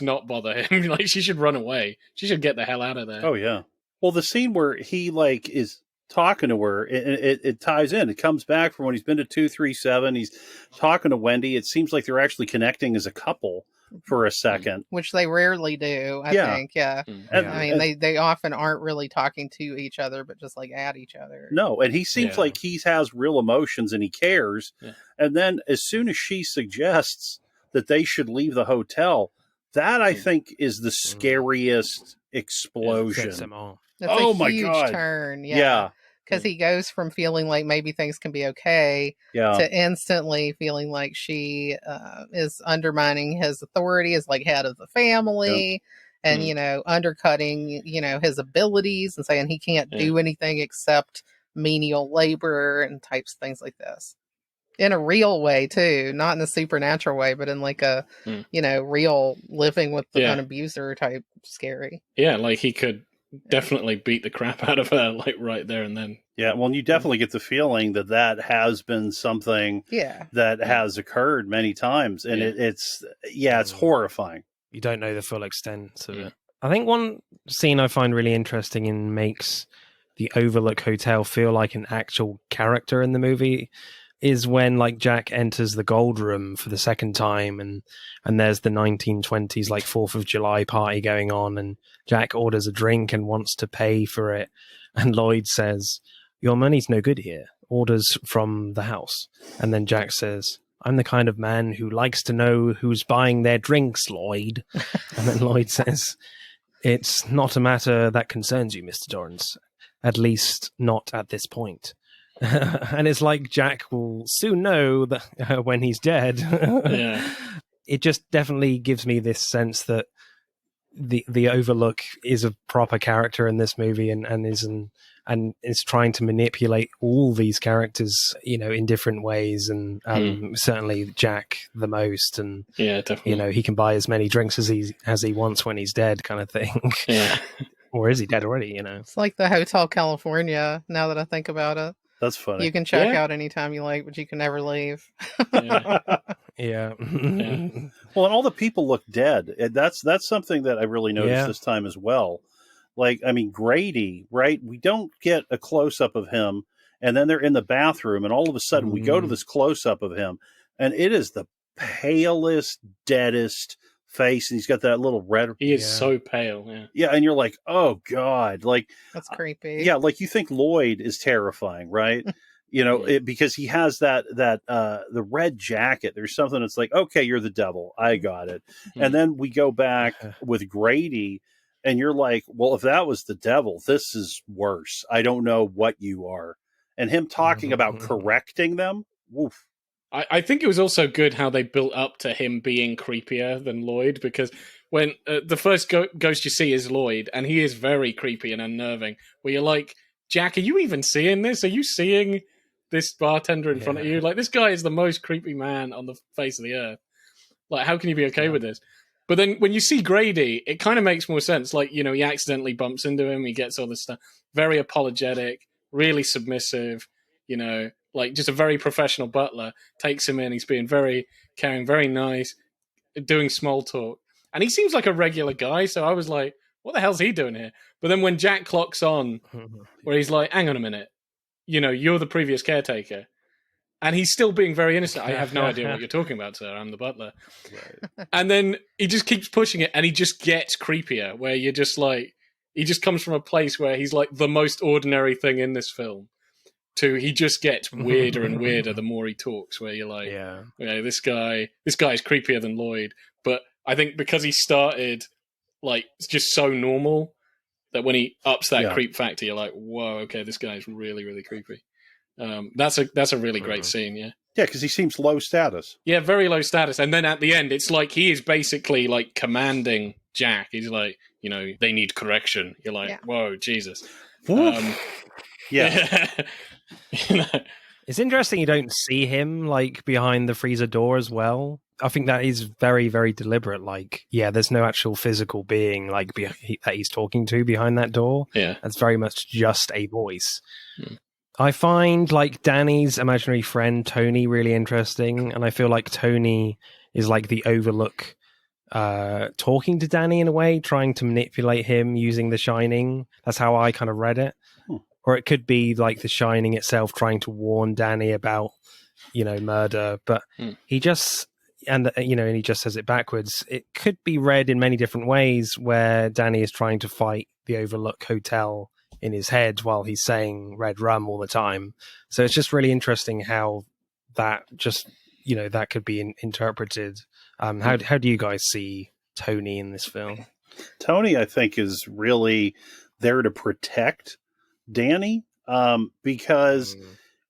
Speaker 4: not bother him. Like, she should run away. She should get the hell out of there.
Speaker 2: Oh yeah. Well, the scene where he like is talking to her, it ties in. It comes back from when he's been to 237. He's talking to Wendy. It seems like they're actually connecting as a couple for a second,
Speaker 3: which they rarely do. I think, they often aren't really talking to each other, but just like at each other.
Speaker 2: No, and he seems like he has real emotions and he cares. Yeah. And then as soon as she suggests that they should leave the hotel, that I think is the scariest explosion.
Speaker 3: That's a huge turn. Yeah. Because he goes from feeling like maybe things can be okay to instantly feeling like she is undermining his authority as like head of the family and, undercutting, his abilities and saying he can't do anything except menial labor and types of things like this. In a real way, too. Not in a supernatural way, but in like a, real living with an abuser type scary.
Speaker 4: Yeah, like he could definitely beat the crap out of her, like right there and then.
Speaker 2: Yeah, well, you definitely get the feeling that has been something that has occurred many times, and it's horrifying.
Speaker 1: You don't know the full extent of it. I think one scene I find really interesting and makes the Overlook Hotel feel like an actual character in the movie is when like Jack enters the gold room for the second time, and there's the 1920s like 4th of July party going on, and Jack orders a drink and wants to pay for it, and Lloyd says, "Your money's no good here. Orders from the house." And then Jack says, "I'm the kind of man who likes to know who's buying their drinks, Lloyd." And then Lloyd says, "It's not a matter that concerns you, Mr. Dorrance. At least not at this point." And it's like Jack will soon know that when he's dead.
Speaker 4: Yeah.
Speaker 1: It just definitely gives me this sense that the Overlook is a proper character in this movie, and is trying to manipulate all these characters, in different ways, and certainly Jack the most. And
Speaker 4: yeah, definitely.
Speaker 1: He can buy as many drinks as he wants when he's dead, kind of thing.
Speaker 4: Yeah.
Speaker 1: Or is he dead already?
Speaker 3: It's like the Hotel California. Now that I think about it.
Speaker 2: That's funny.
Speaker 3: You can check out anytime you like, but you can never leave.
Speaker 1: Yeah.
Speaker 4: Yeah.
Speaker 2: Well, and all the people look dead. That's something that I really noticed this time as well. Like, I mean, Grady, right? We don't get a close-up of him, and then they're in the bathroom, and all of a sudden we go to this close-up of him, and it is the palest, deadest face, and he's got that little red...
Speaker 4: He is so pale, yeah.
Speaker 2: Yeah, and you're like, oh, God. Like,
Speaker 3: that's creepy.
Speaker 2: Yeah, like you think Lloyd is terrifying, right? Because he has that the red jacket. There's something that's like, okay, you're the devil. I got it. And then we go back with Grady, and you're like, well, if that was the devil, this is worse. I don't know what you are. And him talking about correcting them, woof.
Speaker 4: I think it was also good how they built up to him being creepier than Lloyd, because when the first ghost you see is Lloyd, and he is very creepy and unnerving, where you're like, Jack, are you even seeing this? Are you seeing this bartender in front of you? Like, this guy is the most creepy man on the face of the earth. Like, how can you be okay with this? But then when you see Grady, it kind of makes more sense. Like, he accidentally bumps into him, he gets all this stuff. Very apologetic, really submissive, like just a very professional butler, takes him in, he's being very caring, very nice, doing small talk. And he seems like a regular guy, so I was like, what the hell's he doing here? But then when Jack clocks on, where he's like, hang on a minute, you're the previous caretaker. And he's still being very innocent. I have no idea what you're talking about, sir. I'm the butler. Right. And then he just keeps pushing it, and he just gets creepier, where you're just like, he just comes from a place where he's like the most ordinary thing in this film to he just gets weirder and weirder the more he talks, where you're like, okay, this guy is creepier than Lloyd. But I think because he started like just so normal that when he ups that creep factor, you're like, whoa, okay, this guy is really, really creepy. That's a really great scene, yeah.
Speaker 2: Yeah, because he seems low status.
Speaker 4: Yeah, very low status. And then at the end, it's like he is basically like commanding Jack. He's like, they need correction. You're like, whoa, Jesus.
Speaker 2: Yeah.
Speaker 1: It's interesting you don't see him like behind the freezer door as well. I think that is very, very deliberate. Like, there's no actual physical being like that he's talking to behind that door.
Speaker 4: Yeah,
Speaker 1: that's very much just a voice. I find like Danny's imaginary friend Tony really interesting, and I feel like Tony is like the Overlook talking to Danny in a way, trying to manipulate him using The Shining. That's how I kind of read it. Or it could be like The Shining itself trying to warn Danny about, murder. But he just, and he just says it backwards. It could be read in many different ways, where Danny is trying to fight the Overlook Hotel in his head while he's saying red rum all the time. So it's just really interesting how that just, that could be interpreted. How do you guys see Tony in this film?
Speaker 2: Tony, I think, is really there to protect Danny, because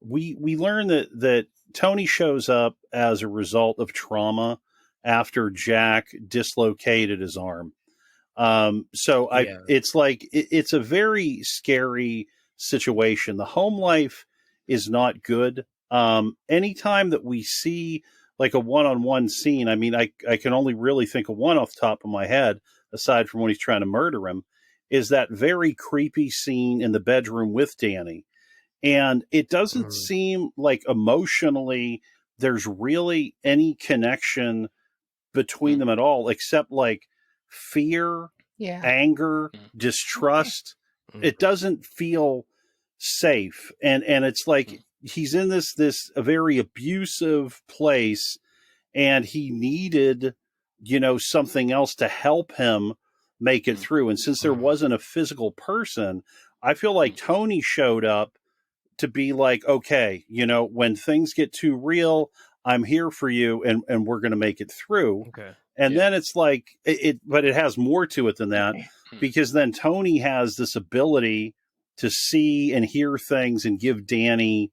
Speaker 2: we learn that Tony shows up as a result of trauma after Jack dislocated his arm. It's like it's a very scary situation. The home life is not good. Anytime that we see like a one-on-one scene, I mean, I can only really think of one off the top of my head, aside from when he's trying to murder him, is that very creepy scene in the bedroom with Danny. And it doesn't seem like emotionally there's really any connection between them at all, except like fear, anger, distrust. It doesn't feel safe. And it's like, he's in this a very abusive place, and he needed, something else to help him make it through. And since there wasn't a physical person, I feel like Tony showed up to be like, okay, when things get too real, I'm here for you, and we're going to make it through.
Speaker 1: Okay.
Speaker 2: And then it's like but it has more to it than that, because then Tony has this ability to see and hear things and give Danny,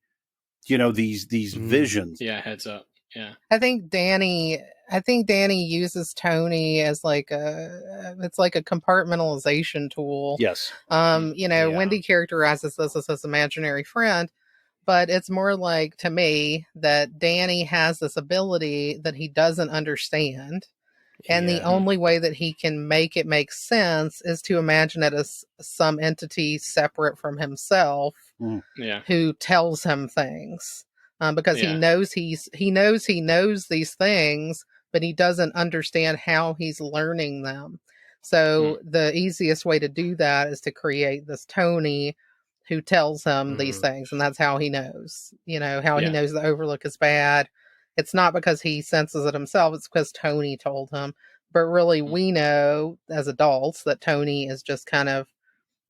Speaker 2: these visions.
Speaker 4: Yeah, heads up. Yeah.
Speaker 3: I think Danny uses Tony as it's like a compartmentalization tool.
Speaker 2: Yes.
Speaker 3: Wendy characterizes this as his imaginary friend, but it's more like, to me, that Danny has this ability that he doesn't understand. And the only way that he can make it make sense is to imagine it as some entity separate from himself who tells him things. Because he knows he knows these things, but he doesn't understand how he's learning them. So the easiest way to do that is to create this Tony who tells him these things, and that's how he knows. He knows the Overlook is bad. It's not because he senses it himself, it's because Tony told him. But really, we know as adults that Tony is just kind of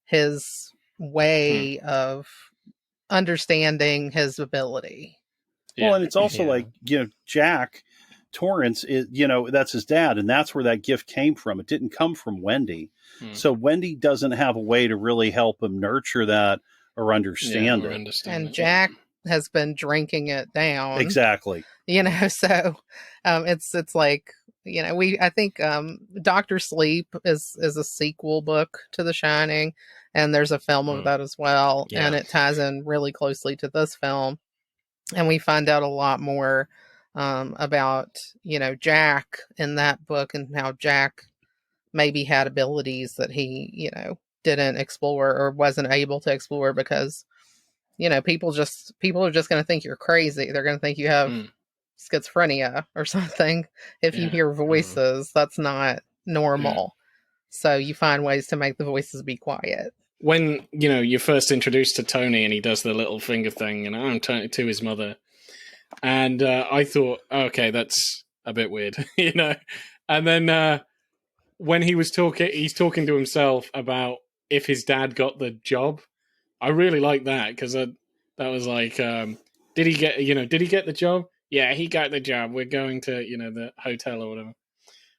Speaker 3: his way of understanding his ability.
Speaker 2: Well, and it's also like, Jack Torrance is, that's his dad, and that's where that gift came from. It didn't come from Wendy. So Wendy doesn't have a way to really help him nurture that or understand it.
Speaker 3: And Jack has been drinking it down.
Speaker 2: Exactly.
Speaker 3: So it's like, I think Dr. Sleep is a sequel book to The Shining, and there's a film of that as well, and it ties in really closely to this film. And we find out a lot more about, Jack in that book, and how Jack maybe had abilities that he, didn't explore or wasn't able to explore because, people are just going to think you're crazy. They're going to think you have schizophrenia or something. If you hear voices, that's not normal. So you find ways to make the voices be quiet.
Speaker 4: When, you're first introduced to Tony and he does the little finger thing, and I'm Tony to his mother. And I thought, okay, that's a bit weird, And then when he's talking to himself about if his dad got the job. I really like that, because that was like, did he get the job? Yeah, he got the job. We're going to, the hotel or whatever.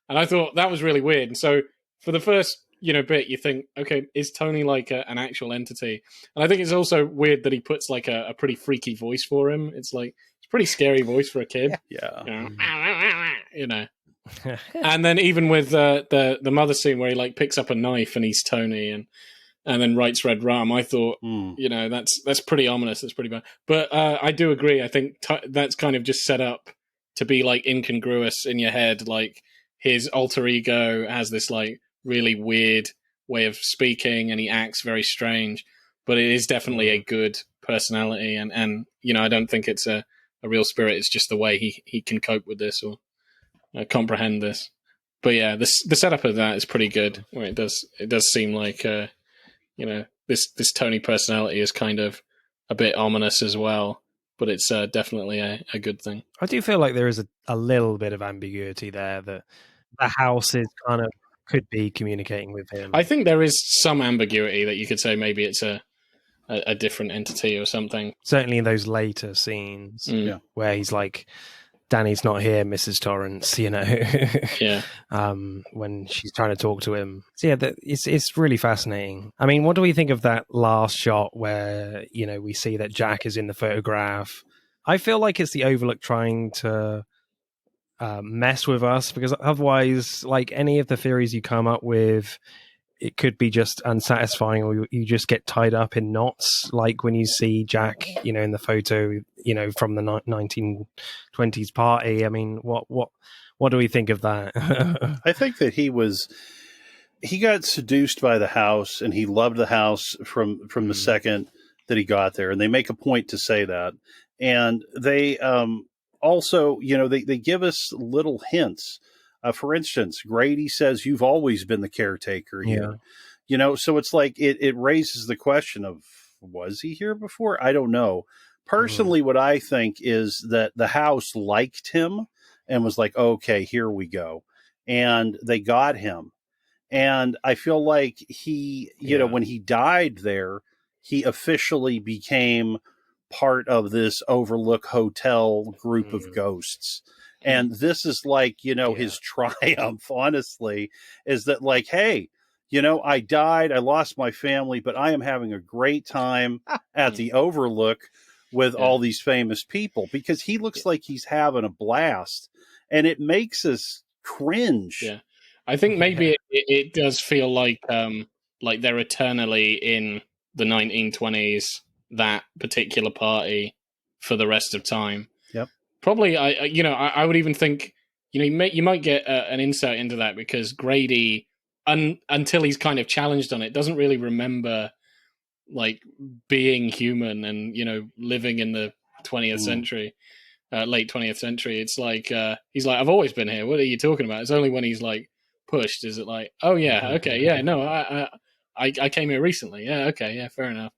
Speaker 4: And I thought that was really weird. And so for the first, bit, you think, okay, is Tony like an actual entity? And I think it's also weird that he puts like a pretty freaky voice for him. It's like, it's a pretty scary voice for a kid.
Speaker 2: Yeah.
Speaker 4: And then even with the mother scene where he like picks up a knife and he's Tony and then writes Red Rum, I thought, that's pretty ominous. That's pretty bad. But I do agree. I think that's kind of just set up to be like incongruous in your head. Like his alter ego has this like really weird way of speaking, and he acts very strange. But it is definitely a good personality, and I don't think it's a real spirit. It's just the way he can cope with this or comprehend this. But yeah, the setup of that is pretty good. Where it does seem like this Tony personality is kind of a bit ominous as well, but it's definitely a good thing.
Speaker 1: I do feel like there is a little bit of ambiguity there, that the house is kind of could be communicating with him.
Speaker 4: I think there is some ambiguity that you could say maybe it's a different entity or something.
Speaker 1: Certainly in those later scenes where he's like, Danny's not here, Mrs. Torrance, when she's trying to talk to him. So yeah, it's really fascinating. I mean, what do we think of that last shot where, we see that Jack is in the photograph? I feel like it's the Overlook trying to mess with us, because otherwise, like any of the theories you come up with, it could be just unsatisfying, or you just get tied up in knots. Like when you see Jack, in the photo, from the 1920s party. I mean, what do we think of that?
Speaker 2: I think that he got seduced by the house, and he loved the house from the second that he got there. And they make a point to say that. And they also, they give us little hints. For instance, Grady says, "You've always been the caretaker here." So it's like it raises the question of, was he here before? I don't know. Personally, what I think is that the house liked him and was like, okay, here we go. And they got him. And I feel like he, when he died there, he officially became part of this Overlook Hotel group of ghosts. And this is like, his triumph, honestly, is that like, hey, I died, I lost my family, but I am having a great time at the Overlook with all these famous people, because he looks like he's having a blast, and it makes us cringe.
Speaker 4: Yeah. I think maybe it does feel like they're eternally in the 1920s, that particular party, for the rest of time.
Speaker 2: Yep.
Speaker 4: Probably, I would even think, you might get an insight into that, because Grady, until he's kind of challenged on it, doesn't really remember like being human and living in the 20th century, late 20th century. It's like he's like, I've always been here. What are you talking about? It's only when he's like pushed is it like, oh yeah, okay, yeah, no, I came here recently. Yeah, okay, yeah, fair enough.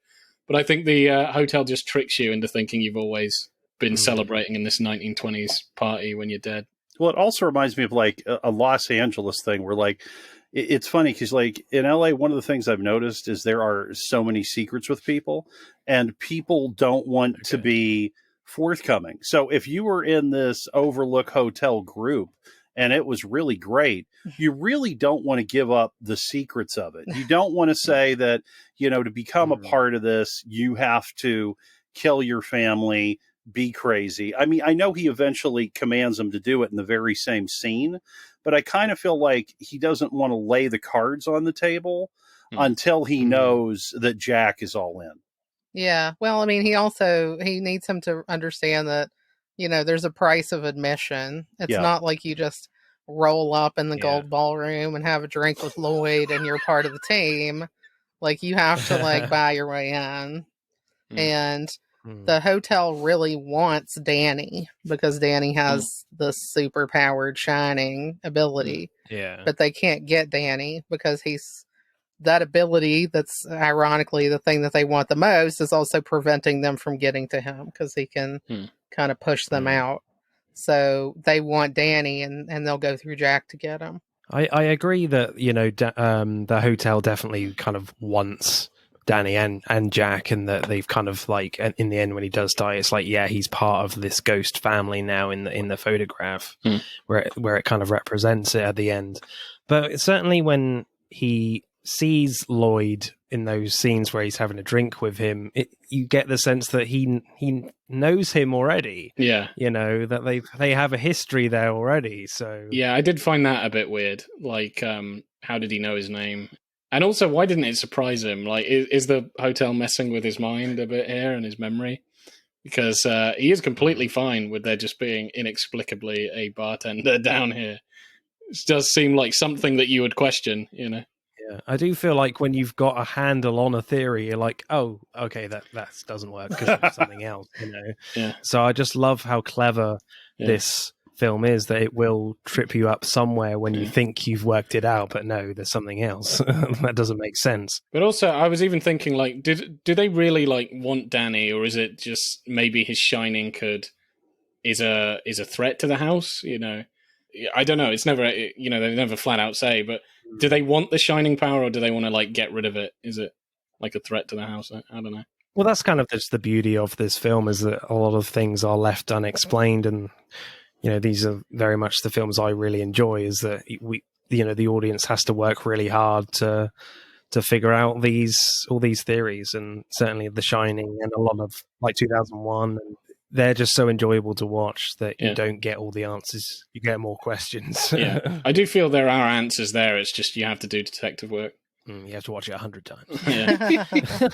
Speaker 4: But I think the hotel just tricks you into thinking you've always been celebrating in this 1920s party when you're dead.
Speaker 2: Well, it also reminds me of like a Los Angeles thing where like, it's funny because like in LA, one of the things I've noticed is there are so many secrets with people, and people don't want to be forthcoming. So if you were in this Overlook Hotel group and it was really great, you really don't want to give up the secrets of it. You don't want to say that, to become a part of this, you have to kill your family, be crazy. I mean, I know he eventually commands them to do it in the very same scene, but I kind of feel like he doesn't want to lay the cards on the table until he knows that Jack is all in.
Speaker 3: Yeah. Well, I mean, he needs him to understand that, there's a price of admission. It's not like you just roll up in the gold ballroom and have a drink with Lloyd and you're part of the team. Like, you have to like buy your way in. And the hotel really wants Danny because Danny has the super powered shining ability.
Speaker 1: Yeah.
Speaker 3: But they can't get Danny because that ability that's ironically the thing that they want the most is also preventing them from getting to him because he can kind of push them out. So they want Danny and they'll go through Jack to get him.
Speaker 1: I agree that, the hotel definitely kind of wants Danny and Jack, and that they've kind of like, in the end when he does die, it's like, yeah, he's part of this ghost family now in the photograph where it kind of represents it at the end. But certainly when he sees Lloyd in those scenes where he's having a drink with him, you get the sense that he knows him already.
Speaker 4: Yeah.
Speaker 1: That they have a history there already. So
Speaker 4: yeah, I did find that a bit weird. Like, how did he know his name? And also, why didn't it surprise him? Like, is the hotel messing with his mind a bit here and his memory? Because he is completely fine with there just being inexplicably a bartender down here. It does seem like something that you would question, Yeah,
Speaker 1: I do feel like when you've got a handle on a theory, you're like, oh, okay, that doesn't work because of something else,
Speaker 4: Yeah.
Speaker 1: So I just love how clever this film is, that it will trip you up somewhere when you think you've worked it out, but no, there's something else. That doesn't make sense.
Speaker 4: But also, I was even thinking, like, do they really like want Danny, or is it just maybe his shining is a threat to the house? I don't know. It's never, they never flat out say, but do they want the shining power, or do they want to like get rid of it? Is it like a threat to the house? I don't know.
Speaker 1: Well, that's kind of just the beauty of this film, is that a lot of things are left unexplained, and these are very much the films I really enjoy. Is that the audience has to work really hard to figure out all these theories, and certainly The Shining and a lot of like 2001. And they're just so enjoyable to watch that you don't get all the answers. You get more questions.
Speaker 4: Yeah, I do feel there are answers there. It's just you have to do detective work.
Speaker 1: You have to watch it 100 times.
Speaker 4: Yeah.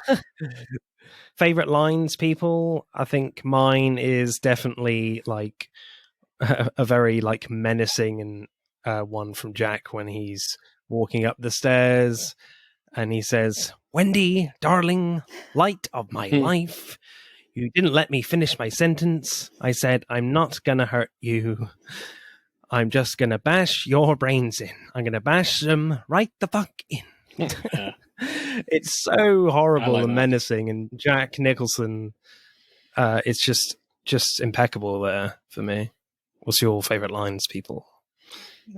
Speaker 1: Favorite lines, people? I think mine is definitely like a very like menacing and one from Jack when he's walking up the stairs and he says, "Wendy, darling, light of my life. You didn't let me finish my sentence. I said, I'm not going to hurt you. I'm just going to bash your brains in. I'm going to bash them right the fuck in." It's so horrible and menacing. And Jack Nicholson, it's just impeccable there for me. What's your favorite lines, people?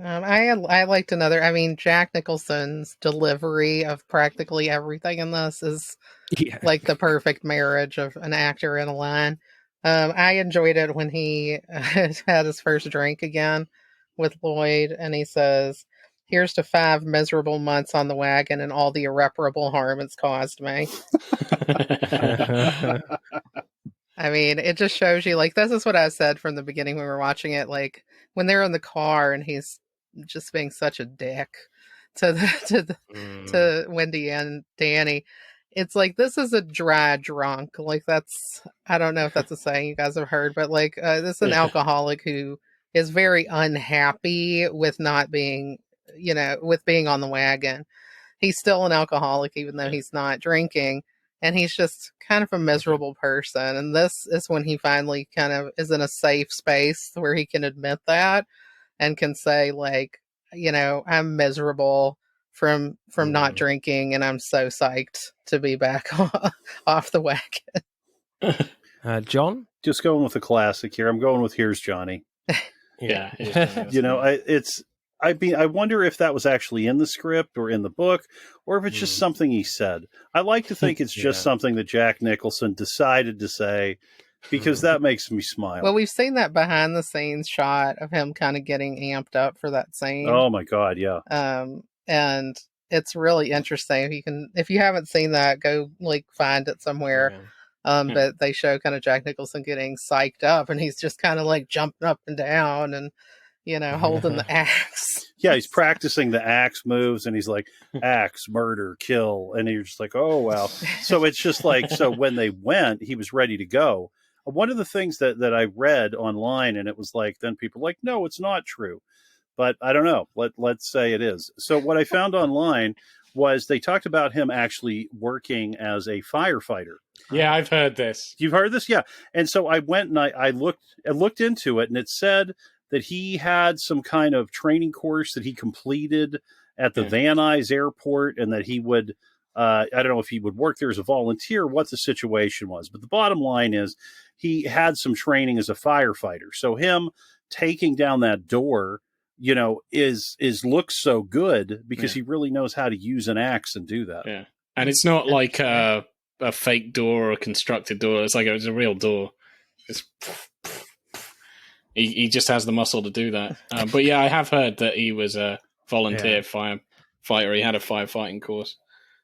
Speaker 3: I liked another. I mean, Jack Nicholson's delivery of practically everything in this is like the perfect marriage of an actor and a line. I enjoyed it when he had his first drink again with Lloyd, and he says, "Here's to 5 miserable months on the wagon and all the irreparable harm it's caused me." I mean, it just shows you, like, this is what I said from the beginning when we were watching it. Like, when they're in the car and he's just being such a dick to to Wendy and Danny, it's like, this is a dry drunk. Like, that's, I don't know if that's a saying you guys have heard, but like, this is an alcoholic who is very unhappy with not being, with being on the wagon. He's still an alcoholic, even though he's not drinking. And he's just kind of a miserable person. And this is when he finally kind of is in a safe space where he can admit that and can say, like, I'm miserable from not drinking, and I'm so psyched to be back off the wagon.
Speaker 1: John?
Speaker 2: Just going with a classic here. I'm going with Here's Johnny.
Speaker 4: Yeah.
Speaker 2: I wonder if that was actually in the script or in the book, or if it's just something he said. I like to think it's just something that Jack Nicholson decided to say, because that makes me smile.
Speaker 3: Well, we've seen that behind the scenes shot of him kind of getting amped up for that scene.
Speaker 2: Oh my God, yeah.
Speaker 3: And it's really interesting. If you haven't seen that, go find it somewhere. But they show kind of Jack Nicholson getting psyched up, and he's just kind of like jumping up and down and holding the axe.
Speaker 2: Yeah, he's practicing the axe moves, and he's like, axe, murder, kill. And you're just like, oh, wow. So it's just like, so when they went, he was ready to go. One of the things that I read online, and it was like, then people were like, no, it's not true. But I don't know. Let's say it is. So what I found online was they talked about him actually working as a firefighter.
Speaker 4: Yeah, I've heard this.
Speaker 2: You've heard this? Yeah. And so I went and I looked into it, and it said that he had some kind of training course that he completed at the Van Nuys Airport, and that he would, I don't know if he would work there as a volunteer, what the situation was. But the bottom line is he had some training as a firefighter. So him taking down that door, is looks so good because he really knows how to use an axe and do that.
Speaker 4: Yeah. And it's not like a fake door or a constructed door. It's like it's a real door. It's He just has the muscle to do that. But yeah, I have heard that he was a volunteer firefighter. He had a firefighting course,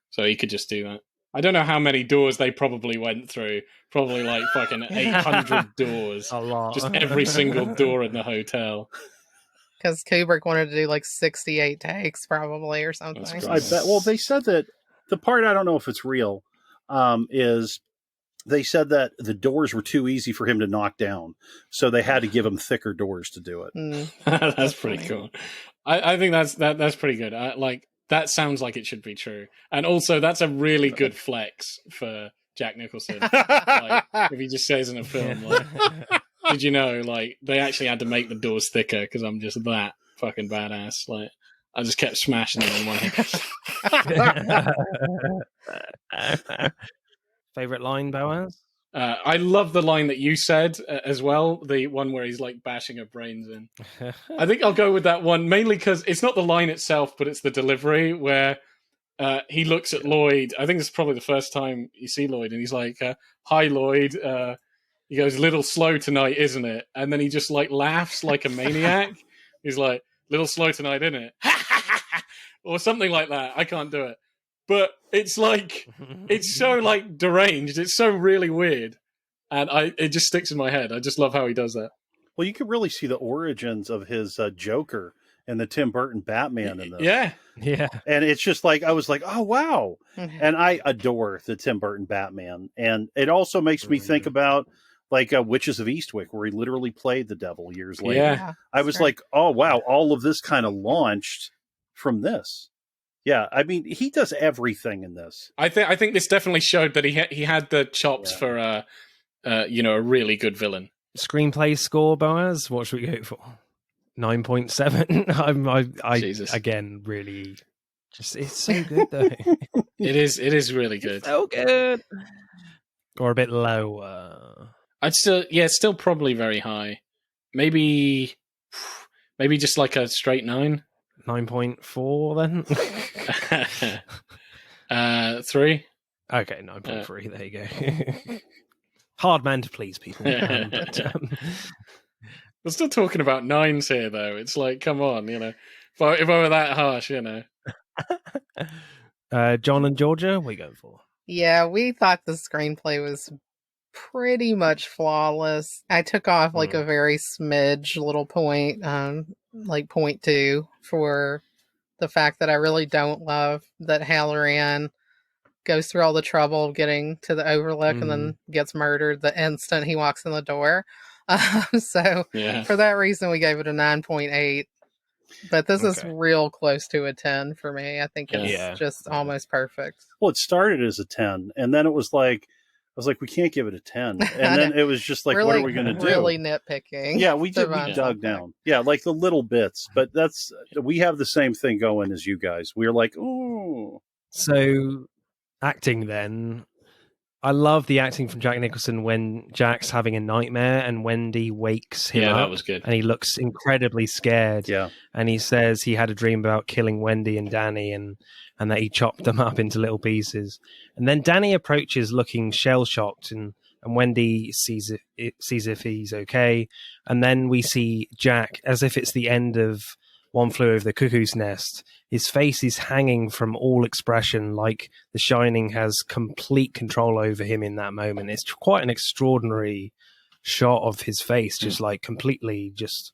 Speaker 4: so he could just do that. I don't know how many doors they probably went through. Probably like fucking 800 doors.
Speaker 1: A lot.
Speaker 4: Just every single door in the hotel.
Speaker 3: Because Kubrick wanted to do like 68 takes probably or something.
Speaker 2: I bet. Well, they said that the part, I don't know if it's real, is they said that the doors were too easy for him to knock down. So they had to give him thicker doors to do it.
Speaker 4: That's pretty cool. I think that's pretty good. That sounds like it should be true. And also, that's a really good flex for Jack Nicholson. If he just says in a film, did you know, they actually had to make the doors thicker because I'm just that fucking badass. I just kept smashing them in one hit.
Speaker 1: Favorite line, Boaz?
Speaker 4: I love the line that you said as well, the one where he's bashing her brains in. I think I'll go with that one, mainly because it's not the line itself, but it's the delivery where he looks at Lloyd. I think it's probably the first time you see Lloyd, and he's like, hi, Lloyd. He goes, little slow tonight, isn't it? And then he just laughs like a maniac. He's like, little slow tonight, isn't it? Or something like that. I can't do it. But it's it's so deranged. It's so really weird. And it just sticks in my head. I just love how he does that.
Speaker 2: Well, you can really see the origins of his Joker and the Tim Burton Batman in this.
Speaker 4: Yeah.
Speaker 1: Yeah.
Speaker 2: And it's just I was like, oh, wow. And I adore the Tim Burton Batman. And it also makes me think about Witches of Eastwick, where he literally played the devil years later.
Speaker 4: Yeah.
Speaker 2: I was like, oh, wow, all of this kind of launched from this. Yeah, I mean, he does everything in this.
Speaker 4: I think this definitely showed that he had the chops for a really good villain.
Speaker 1: Screenplay score, Boaz. What should we go for? 9.7. I
Speaker 4: Jesus.
Speaker 1: Again, really, it's so good though.
Speaker 4: It is really good.
Speaker 1: So good. Or a bit lower.
Speaker 4: It's still probably very high. Maybe just like a straight 9.
Speaker 1: 9.4
Speaker 4: then. 3.
Speaker 1: Okay, 9.3. There you go. Hard man to please, people.
Speaker 4: We're still talking about 9s here, though. It's like, come on, if I were that harsh,
Speaker 1: John and Georgia, what are you going for?
Speaker 3: Yeah, we thought the screenplay was pretty much flawless. I took off like a very smidge little point, like 0.2, for the fact that I really don't love that Halloran goes through all the trouble of getting to the Overlook and then gets murdered the instant he walks in the door. So for that reason, we gave it a 9.8. But this is real close to a 10 for me. I think it's just almost perfect.
Speaker 2: Well, it started as a 10, and then it was like, I was like, we can't give it a 10. And then it was just like, what are we going to do?
Speaker 3: Really nitpicking.
Speaker 2: Yeah, we dug down. Yeah, like the little bits. But we have the same thing going as you guys. We're like, ooh.
Speaker 1: So, acting then. I love the acting from Jack Nicholson when Jack's having a nightmare and Wendy wakes him up.
Speaker 4: Yeah, that was good.
Speaker 1: And he looks incredibly scared.
Speaker 2: Yeah.
Speaker 1: And he says he had a dream about killing Wendy and Danny and that he chopped them up into little pieces. And then Danny approaches looking shell-shocked and Wendy sees if he's okay. And then we see Jack, as if it's the end of One Flew Over the Cuckoo's Nest. His face is hanging from all expression, like The Shining has complete control over him in that moment. It's quite an extraordinary shot of his face, just like completely just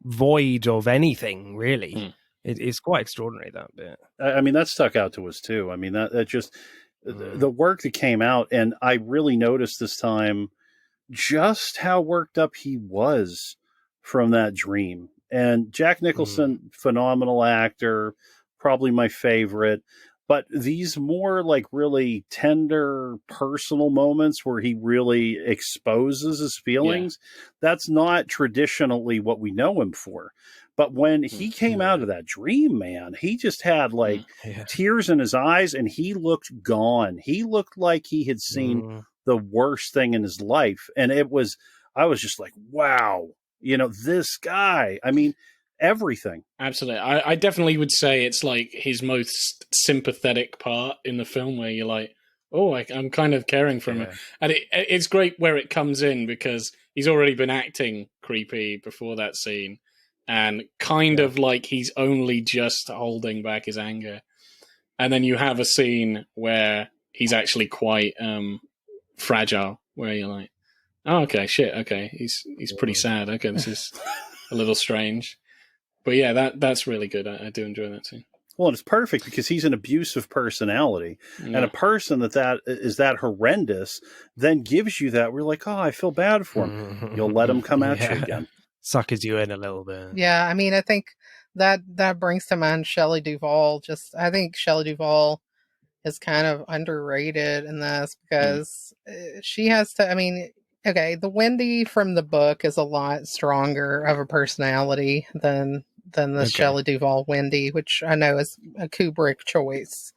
Speaker 1: void of anything, really. It's quite extraordinary, that bit.
Speaker 2: I mean, that stuck out to us, too. I mean, that just... The work that came out, and I really noticed this time just how worked up he was from that dream. And Jack Nicholson, phenomenal actor, probably my favorite. But these more like really tender, personal moments where he really exposes his feelings, that's not traditionally what we know him for. But when he came out of that dream, man, he just had like tears in his eyes and he looked gone. He looked like he had seen the worst thing in his life. And I was just like, wow. This guy, I mean, everything.
Speaker 4: Absolutely. I definitely would say it's like his most sympathetic part in the film where you're like, oh, I'm kind of caring for him. And it's great where it comes in because he's already been acting creepy before that scene and kind of like he's only just holding back his anger. And then you have a scene where he's actually quite fragile, where you're like, oh, okay, shit, okay, he's pretty sad. Okay, this is a little strange. But yeah, that's really good. I do enjoy that scene.
Speaker 2: Well, and it's perfect because he's an abusive personality. And a person that is that horrendous then gives you that. We're like, oh, I feel bad for him. You'll let him come at you again.
Speaker 1: Suckers you in a little bit.
Speaker 3: Yeah, I mean, I think that brings to mind Shelley Duvall. I think Shelley Duvall is kind of underrated in this because she has to, I mean... Okay, the Wendy from the book is a lot stronger of a personality than the Shelley Duvall Wendy, which I know is a Kubrick choice.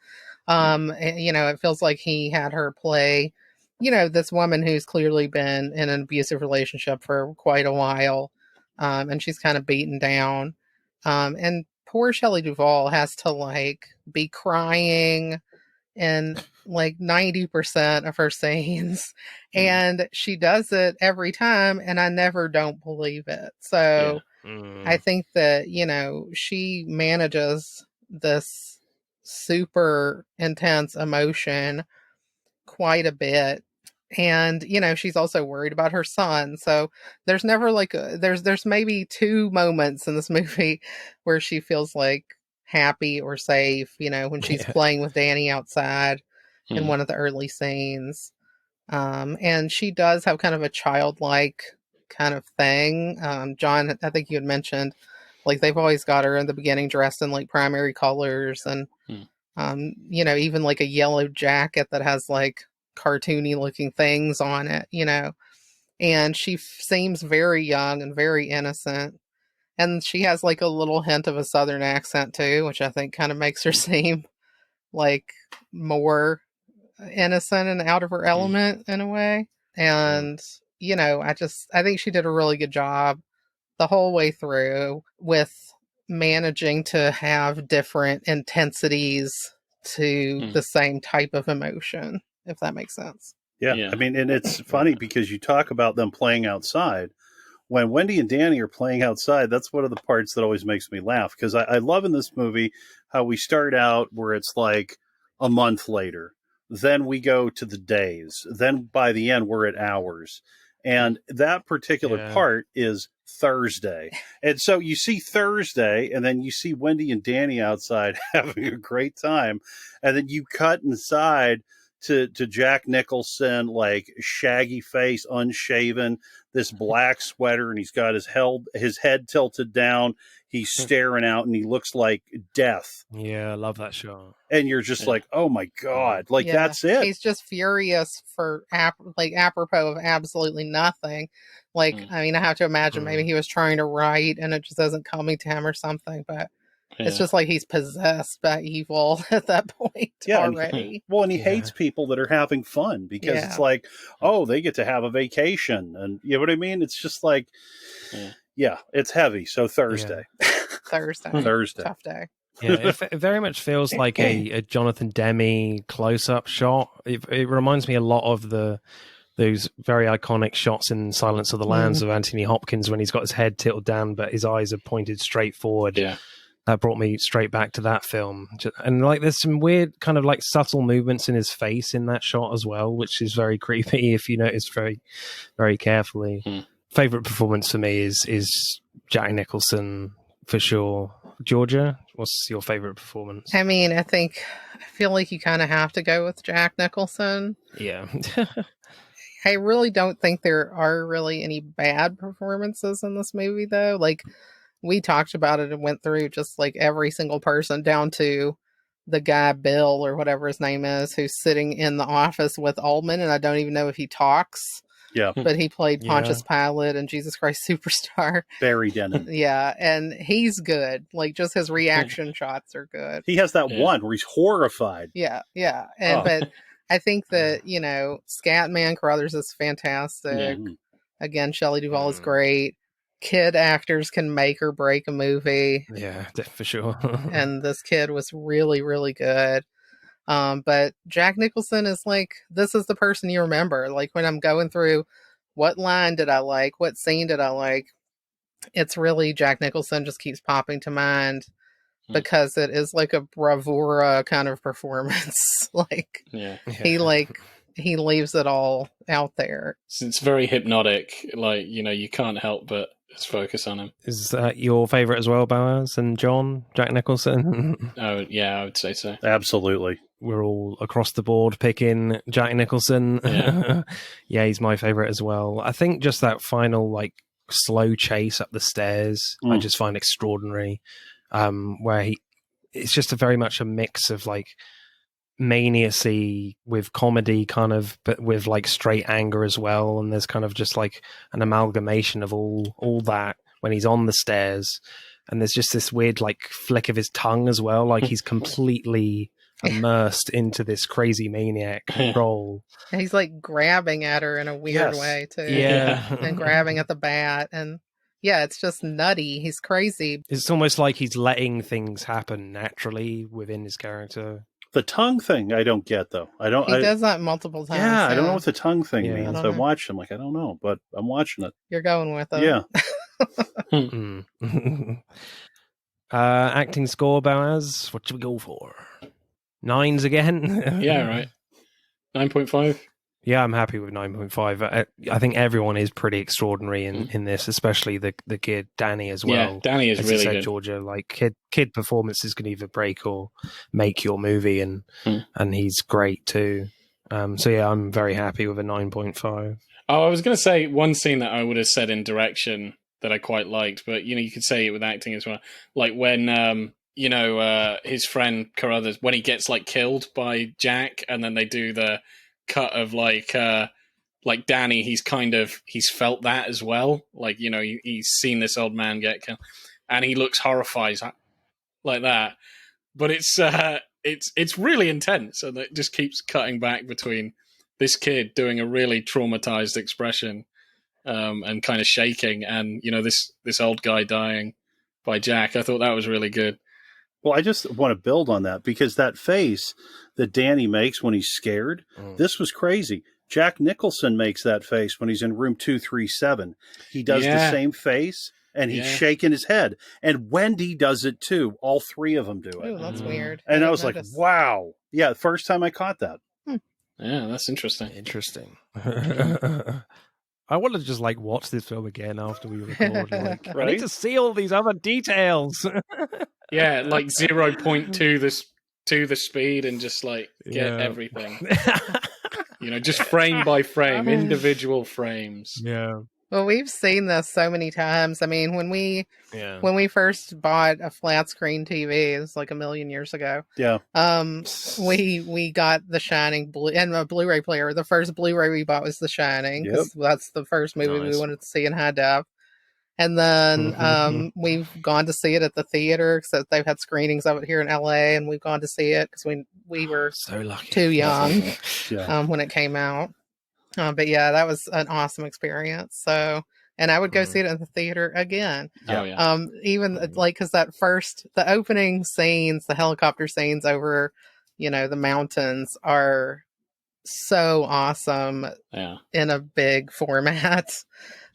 Speaker 3: It feels like he had her play, this woman who's clearly been in an abusive relationship for quite a while, and she's kind of beaten down. And poor Shelley Duvall has to like be crying in like 90% of her scenes, and she does it every time, and I never don't believe it. So I think that, she manages this super intense emotion quite a bit. And, she's also worried about her son. So there's never like, there's maybe 2 moments in this movie where she feels like happy or safe, when she's playing with Danny outside in one of the early scenes. And she does have kind of a childlike kind of thing. John, I think you had mentioned, like, they've always got her in the beginning dressed in like primary colors and, even like a yellow jacket that has like cartoony looking things on it, and she seems very young and very innocent. And she has like a little hint of a Southern accent too, which I think kind of makes her seem like more innocent and out of her element in a way. And I think she did a really good job the whole way through with managing to have different intensities to the same type of emotion, if that makes sense.
Speaker 2: Yeah. I mean, and it's funny because you talk about them playing outside. When Wendy and Danny are playing outside, that's one of the parts that always makes me laugh, because I love in this movie how we start out where it's like a month later, then we go to the days, then by the end we're at hours, and that particular part is Thursday. And so you see Thursday, and then you see Wendy and Danny outside having a great time, and then you cut inside to Jack Nicholson, like shaggy face, unshaven, this black sweater, and he's got his head tilted down. He's staring out, and he looks like death.
Speaker 1: Yeah, I love that shot.
Speaker 2: And you're just like, oh my God, like that's it.
Speaker 3: He's just furious for apropos of absolutely nothing. Like, I mean, I have to imagine maybe he was trying to write and it just isn't coming to him or something, but it's just like he's possessed by evil at that point already.
Speaker 2: And he hates people that are having fun, because it's like, oh, they get to have a vacation. And you know what I mean? It's just like, it's heavy. So Thursday.
Speaker 3: Thursday. Tough day.
Speaker 1: Yeah, it very much feels like a Jonathan Demme close-up shot. It reminds me a lot of those very iconic shots in Silence of the Lambs of Anthony Hopkins when he's got his head tilted down but his eyes are pointed straight forward.
Speaker 4: Yeah.
Speaker 1: That brought me straight back to that film. And like there's some weird kind of like subtle movements in his face in that shot as well, which is very creepy if you notice very, very carefully. Favorite performance for me is Jack Nicholson for sure. Georgia, what's your favorite performance?
Speaker 3: I mean, I feel like you kind of have to go with Jack Nicholson.
Speaker 1: Yeah.
Speaker 3: I really don't think there are really any bad performances in this movie, though. Like, we talked about it and went through just like every single person down to the guy, Bill, or whatever his name is, who's sitting in the office with Ullman, and I don't even know if he talks.
Speaker 2: Yeah.
Speaker 3: But he played Pontius Pilate and Jesus Christ Superstar.
Speaker 2: Barry Dennen.
Speaker 3: Yeah, and he's good. Like, just his reaction shots are good.
Speaker 2: He has that one where he's horrified.
Speaker 3: Yeah. But I think that, Scatman Carruthers is fantastic. Again, Shelley Duvall is great. Kid actors can make or break a movie.
Speaker 1: Yeah, for sure.
Speaker 3: And this kid was really, really good. But Jack Nicholson is like, this is the person you remember. Like, when I'm going through what line did I like, what scene did I like, it's really Jack Nicholson just keeps popping to mind because it is like a bravura kind of performance. Like, he leaves it all out there.
Speaker 4: It's very hypnotic. Like, you can't help but just focus on him.
Speaker 1: Is that your favorite as well, Boaz and John, Jack Nicholson?
Speaker 4: Oh, yeah, I would say so.
Speaker 2: Absolutely.
Speaker 1: We're all across the board picking Jack Nicholson. Yeah, he's my favorite as well. I think just that final like slow chase up the stairs, I just find extraordinary. Where it's just very much a mix of like maniacy with comedy kind of, but with like straight anger as well. And there's kind of just like an amalgamation of all that when he's on the stairs. And there's just this weird like flick of his tongue as well. Like he's completely immersed into this crazy maniac role.
Speaker 3: And he's like grabbing at her in a weird way too.
Speaker 1: Yeah.
Speaker 3: And grabbing at the bat. And yeah, it's just nutty. He's crazy.
Speaker 1: It's almost like he's letting things happen naturally within his character.
Speaker 2: The tongue thing, I don't get though.
Speaker 3: He does that multiple times.
Speaker 2: Yeah, I don't know what the tongue thing means. I
Speaker 3: know.
Speaker 2: watched him, like, I don't know, but I'm watching it.
Speaker 3: You're going with it.
Speaker 2: Yeah.
Speaker 1: Acting score, Boaz, what should we go for? 9s again?
Speaker 4: Yeah, right. 9.5.
Speaker 1: Yeah, I'm happy with 9.5. I think everyone is pretty extraordinary in this, especially the kid Danny as well.
Speaker 4: Yeah, Danny is
Speaker 1: as
Speaker 4: really
Speaker 1: you said,
Speaker 4: good.
Speaker 1: Georgia, like kid performances can either break or make your movie, and he's great too. So yeah, I'm very happy with a 9.5.
Speaker 4: Oh, I was going to say one scene that I would have said in direction that I quite liked, but you could say it with acting as well. Like when his friend Carruthers, when he gets like killed by Jack, and then they do the cut of like Danny, he's felt that as well. Like, he's seen this old man get killed and he looks horrified like that. But it's really intense, and it just keeps cutting back between this kid doing a really traumatized expression and kind of shaking, and this old guy dying by Jack. I thought that was really good.
Speaker 2: Well, I just want to build on that because that face that Danny makes when he's scared, this was crazy. Jack Nicholson makes that face when he's in room 237. He does the same face, and he's shaking his head. And Wendy does it too. All three of them do it.
Speaker 3: Oh, that's weird.
Speaker 2: And I was like, wow. Yeah, the first time I caught that.
Speaker 4: Yeah, that's interesting.
Speaker 1: Interesting. I want to just watch this film again after we record.
Speaker 2: Right?
Speaker 1: I need to see all these other details.
Speaker 4: Yeah, 0.2 the speed and just get everything. Just frame by frame, individual frames.
Speaker 1: Yeah.
Speaker 3: Well, we've seen this so many times. I mean, when we first bought a flat screen TV, it was like a million years ago.
Speaker 2: Yeah.
Speaker 3: We got The Shining and a Blu-ray player. The first Blu-ray we bought was The Shining.
Speaker 2: Yep.
Speaker 3: That's the first movie we wanted to see in high def. And then we've gone to see it at the theater because they've had screenings of it here in LA, and we've gone to see it because we were
Speaker 1: so lucky.
Speaker 3: too young when it came out. But yeah, that was an awesome experience. So, and I would go see it in the theater again.
Speaker 4: Oh yeah.
Speaker 3: Even because the opening scenes, the helicopter scenes over, the mountains are so awesome.
Speaker 4: Yeah.
Speaker 3: In a big format.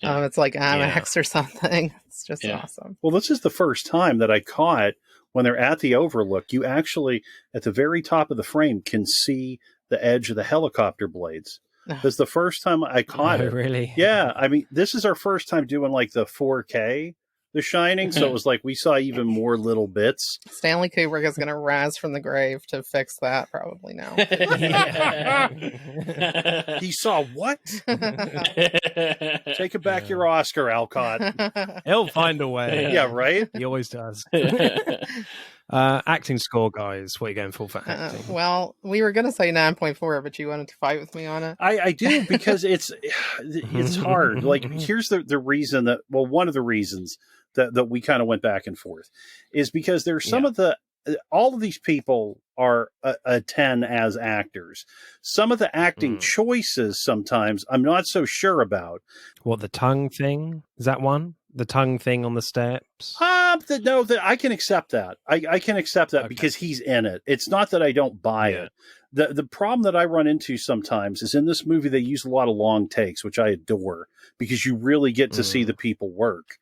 Speaker 3: Yeah. It's like IMAX or something. It's just awesome.
Speaker 2: Well, this is the first time that I caught when they're at the overlook. You actually, at the very top of the frame, can see the edge of the helicopter blades. That's the first time I caught it.
Speaker 1: Really?
Speaker 2: Yeah. I mean, this is our first time doing the 4K, The Shining. So it was we saw even more little bits.
Speaker 3: Stanley Kubrick is going to rise from the grave to fix that probably now.
Speaker 2: He saw what? Take back your Oscar, Alcott.
Speaker 1: He'll find a way.
Speaker 2: Yeah, right?
Speaker 1: He always does. Acting score, guys. What are you going for acting?
Speaker 3: Well, we were going to say 9.4, but you wanted to fight with me on it.
Speaker 2: I do, because it's hard. Here's the reason one of the reasons that we kind of went back and forth is because there's some of all of these people are a 10 as actors. Some of the acting choices sometimes I'm not so sure about.
Speaker 1: What, the tongue thing? Is that one? The tongue thing on the steps?
Speaker 2: No, I can accept that. I can accept that because he's in it. It's not that I don't buy it. The problem that I run into sometimes is in this movie, they use a lot of long takes, which I adore because you really get to see the people work.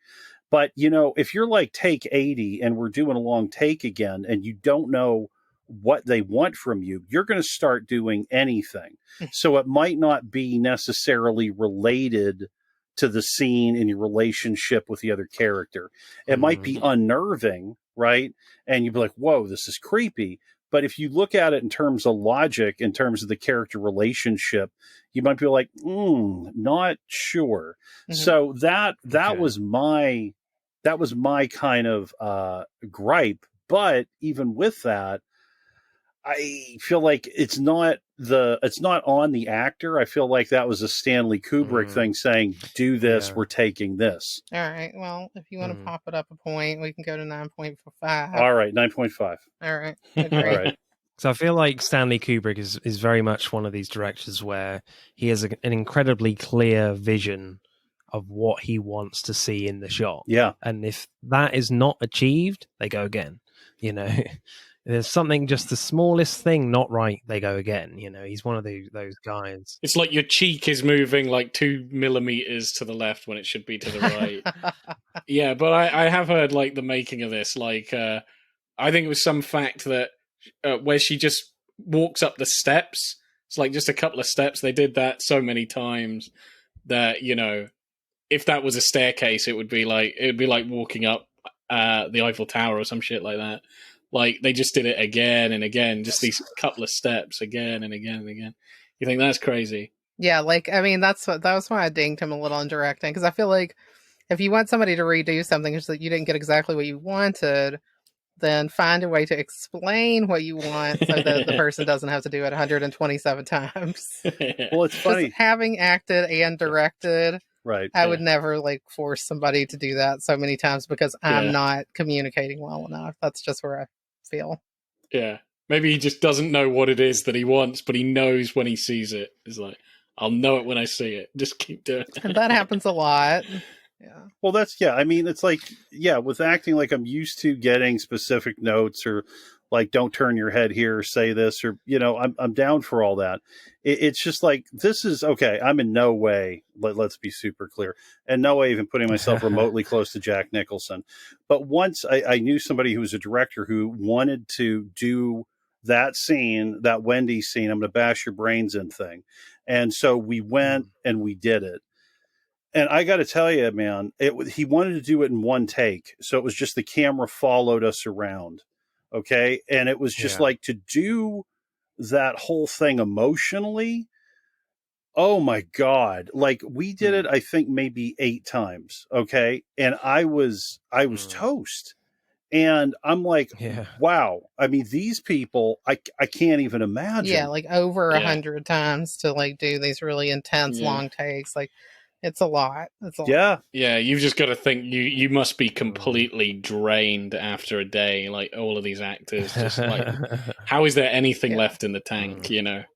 Speaker 2: But, if you're take 80 and we're doing a long take again and you don't know what they want from you, you're going to start doing anything. So it might not be necessarily related to the scene in your relationship with the other character. It might be unnerving, right? And you'd be like, whoa, this is creepy. But if you look at it in terms of logic, in terms of the character relationship, you might be like, not sure. So that was my kind of gripe. But even with that, I feel like it's not on the actor. I feel like that was a Stanley Kubrick thing saying, do this, we're taking this.
Speaker 3: All right. Well, if you want to pop it up a point, we can go to 9.5.
Speaker 2: All right, 9.5.
Speaker 3: All right.
Speaker 2: All right.
Speaker 1: So I feel like Stanley Kubrick is very much one of these directors where he has an incredibly clear vision of what he wants to see in the shot.
Speaker 2: Yeah.
Speaker 1: And if that is not achieved, they go again. There's something, just the smallest thing not right, they go again. He's one of those guys.
Speaker 4: It's like your cheek is moving 2 millimeters to the left when it should be to the right. Yeah, but I have heard the making of this. I think it was some fact that where she just walks up the steps. It's just a couple of steps. They did that so many times that if that was a staircase, it would be like walking up the Eiffel Tower or some shit like that. They just did it again and again, just these couple of steps again and again and again. You think that's crazy?
Speaker 3: Yeah, that was why I dinged him a little in directing, because I feel like if you want somebody to redo something just that you didn't get exactly what you wanted, then find a way to explain what you want so that the person doesn't have to do it 127 times.
Speaker 2: Well, it's funny.
Speaker 3: Just having acted and directed,
Speaker 2: right?
Speaker 3: I would never force somebody to do that so many times because I'm not communicating well enough. That's just where I feel.
Speaker 4: Yeah. Maybe he just doesn't know what it is that he wants, but he knows when he sees it. It's I'll know it when I see it. Just keep doing it.
Speaker 3: And that happens a lot. Yeah.
Speaker 2: Well, I mean, it's like, with acting, like I'm used to getting specific notes or like, don't turn your head here or say this or, I'm down for all that. It's just like, this is okay. I'm in no way, let's be super clear, and no way even putting myself remotely close to Jack Nicholson. But once I knew somebody who was a director who wanted to do that scene, that Wendy scene, I'm going to bash your brains in thing. And so we went and we did it. And I got to tell you, man, he wanted to do it in one take. So it was just the camera followed us around. Okay. And it was just like to do that whole thing emotionally. Oh my God. Like we did it, I think maybe 8 times. Okay. And I was toast. And I'm like, wow. I mean, these people, I can't even imagine.
Speaker 3: Yeah. Like over 100 times to like do these really intense long takes. Like, it's a lot. It's a lot.
Speaker 4: Yeah, you've just got to think you must be completely drained after a day, like all of these actors. Just like, how is there anything left in the tank,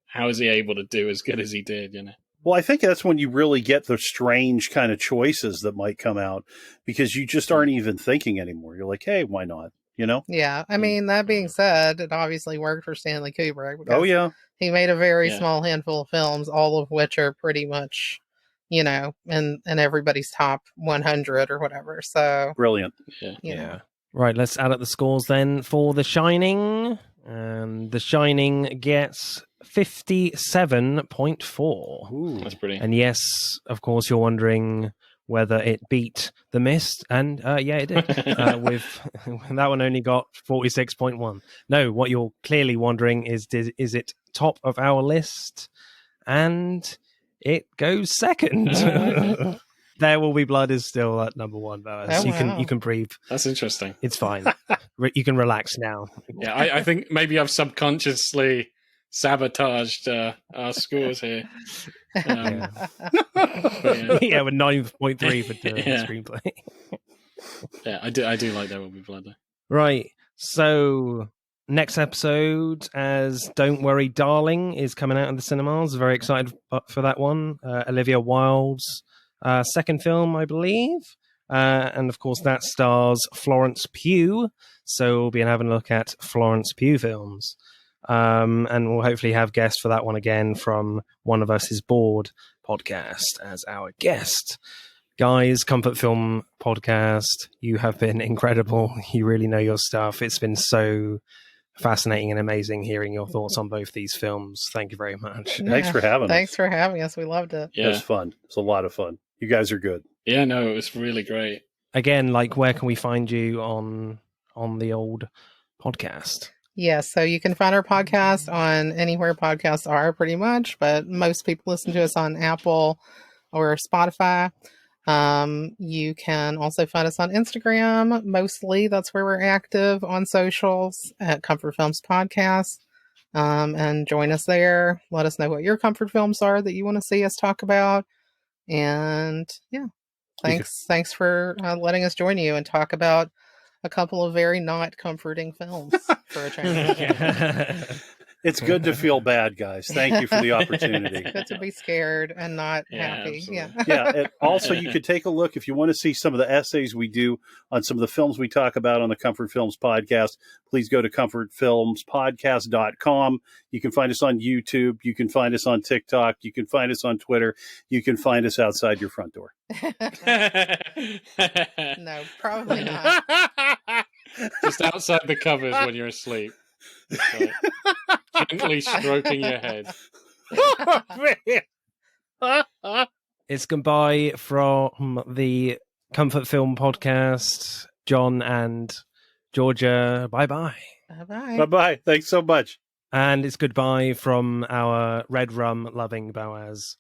Speaker 4: How is he able to do as good as he did,
Speaker 2: Well, I think that's when you really get the strange kind of choices that might come out because you just aren't even thinking anymore. You're like, hey, why not?
Speaker 3: Yeah. I mean, that being said, it obviously worked for Stanley Kubrick.
Speaker 2: Oh, yeah.
Speaker 3: He made a very small handful of films, all of which are pretty much, in everybody's top 100 or whatever. So
Speaker 2: brilliant.
Speaker 3: Yeah.
Speaker 1: Right, let's add up the scores then for The Shining. And The Shining gets 57.4.
Speaker 4: Ooh, that's pretty.
Speaker 1: And yes, of course, you're wondering whether it beat The Mist. And yeah, it did. With that one only got 46.1. No, what you're clearly wondering is it top of our list? And it goes second. There Will Be Blood is still at number 1, though.
Speaker 3: Oh,
Speaker 1: You can breathe.
Speaker 4: That's interesting.
Speaker 1: It's fine. You can relax now.
Speaker 4: Yeah, I think maybe I've subconsciously sabotaged our scores here.
Speaker 1: With 9.3 for the screenplay.
Speaker 4: Yeah, I do like There Will Be Blood, though.
Speaker 1: Right. So next episode, as Don't Worry Darling is coming out in the cinemas. Very excited for that one. Olivia Wilde's second film, I believe. And of course, that stars Florence Pugh. So we'll be having a look at Florence Pugh films. And we'll hopefully have guests for that one again from One of Us is Bored podcast as our guest. Guys, Comfort Film Podcast, you have been incredible. You really know your stuff. It's been so fascinating and amazing hearing your thoughts on both these films. Thank you very much.
Speaker 3: Yeah.
Speaker 2: Thanks for having us.
Speaker 3: Thanks for having us. We loved it.
Speaker 2: Yeah. It was fun. It's a lot of fun. You guys are good.
Speaker 4: Yeah, no, it was really great.
Speaker 1: Again, like, where can we find you on the old podcast?
Speaker 3: Yes, so you can find our podcast on anywhere podcasts are, pretty much, but most people listen to us on Apple or Spotify. You can also find us on Instagram. Mostly that's where we're active on socials at Comfort Films Podcast. And join us there. Let us know what your comfort films are that you want to see us talk about. And yeah, thanks for letting us join you and talk about a couple of very not comforting films for a change.
Speaker 2: It's good to feel bad, guys. Thank you for the opportunity.
Speaker 3: It's good to be scared and not happy.
Speaker 4: Absolutely.
Speaker 3: Yeah.
Speaker 2: And also, you could take a look if you want to see some of the essays we do on some of the films we talk about on the Comfort Films Podcast. Please go to comfortfilmspodcast.com. You can find us on YouTube. You can find us on TikTok. You can find us on Twitter. You can find us outside your front door.
Speaker 3: No, probably not.
Speaker 4: Just outside the covers when you're asleep. Like, gently stroking your head.
Speaker 1: It's goodbye from the Comfort Film Podcast. John and Georgia, bye-bye.
Speaker 3: Bye-bye.
Speaker 2: Bye-bye. Thanks so much.
Speaker 1: And it's goodbye from our red rum loving Boaz.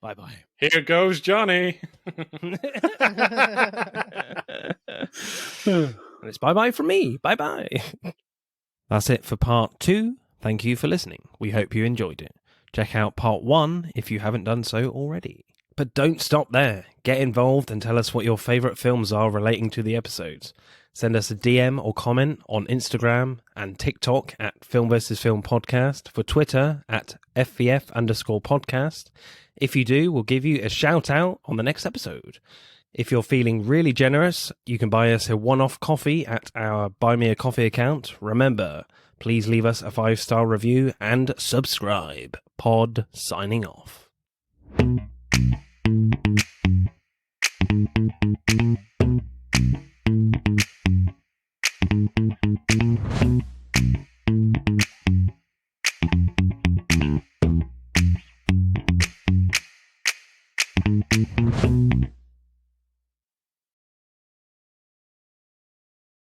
Speaker 1: Bye-bye.
Speaker 4: Here goes Johnny.
Speaker 1: And it's bye-bye from me. Bye-bye. That's it for part 2. Thank you for listening. We hope you enjoyed it. Check out part 1 if you haven't done so already. But don't stop there. Get involved and tell us what your favourite films are relating to the episodes. Send us a DM or comment on Instagram and TikTok at Film vs. Film Podcast, for Twitter at FVF_podcast. If you do, we'll give you a shout out on the next episode. If you're feeling really generous, you can buy us a one-off coffee at our Buy Me a Coffee account. Remember, please leave us a 5-star review and subscribe. Pod signing off.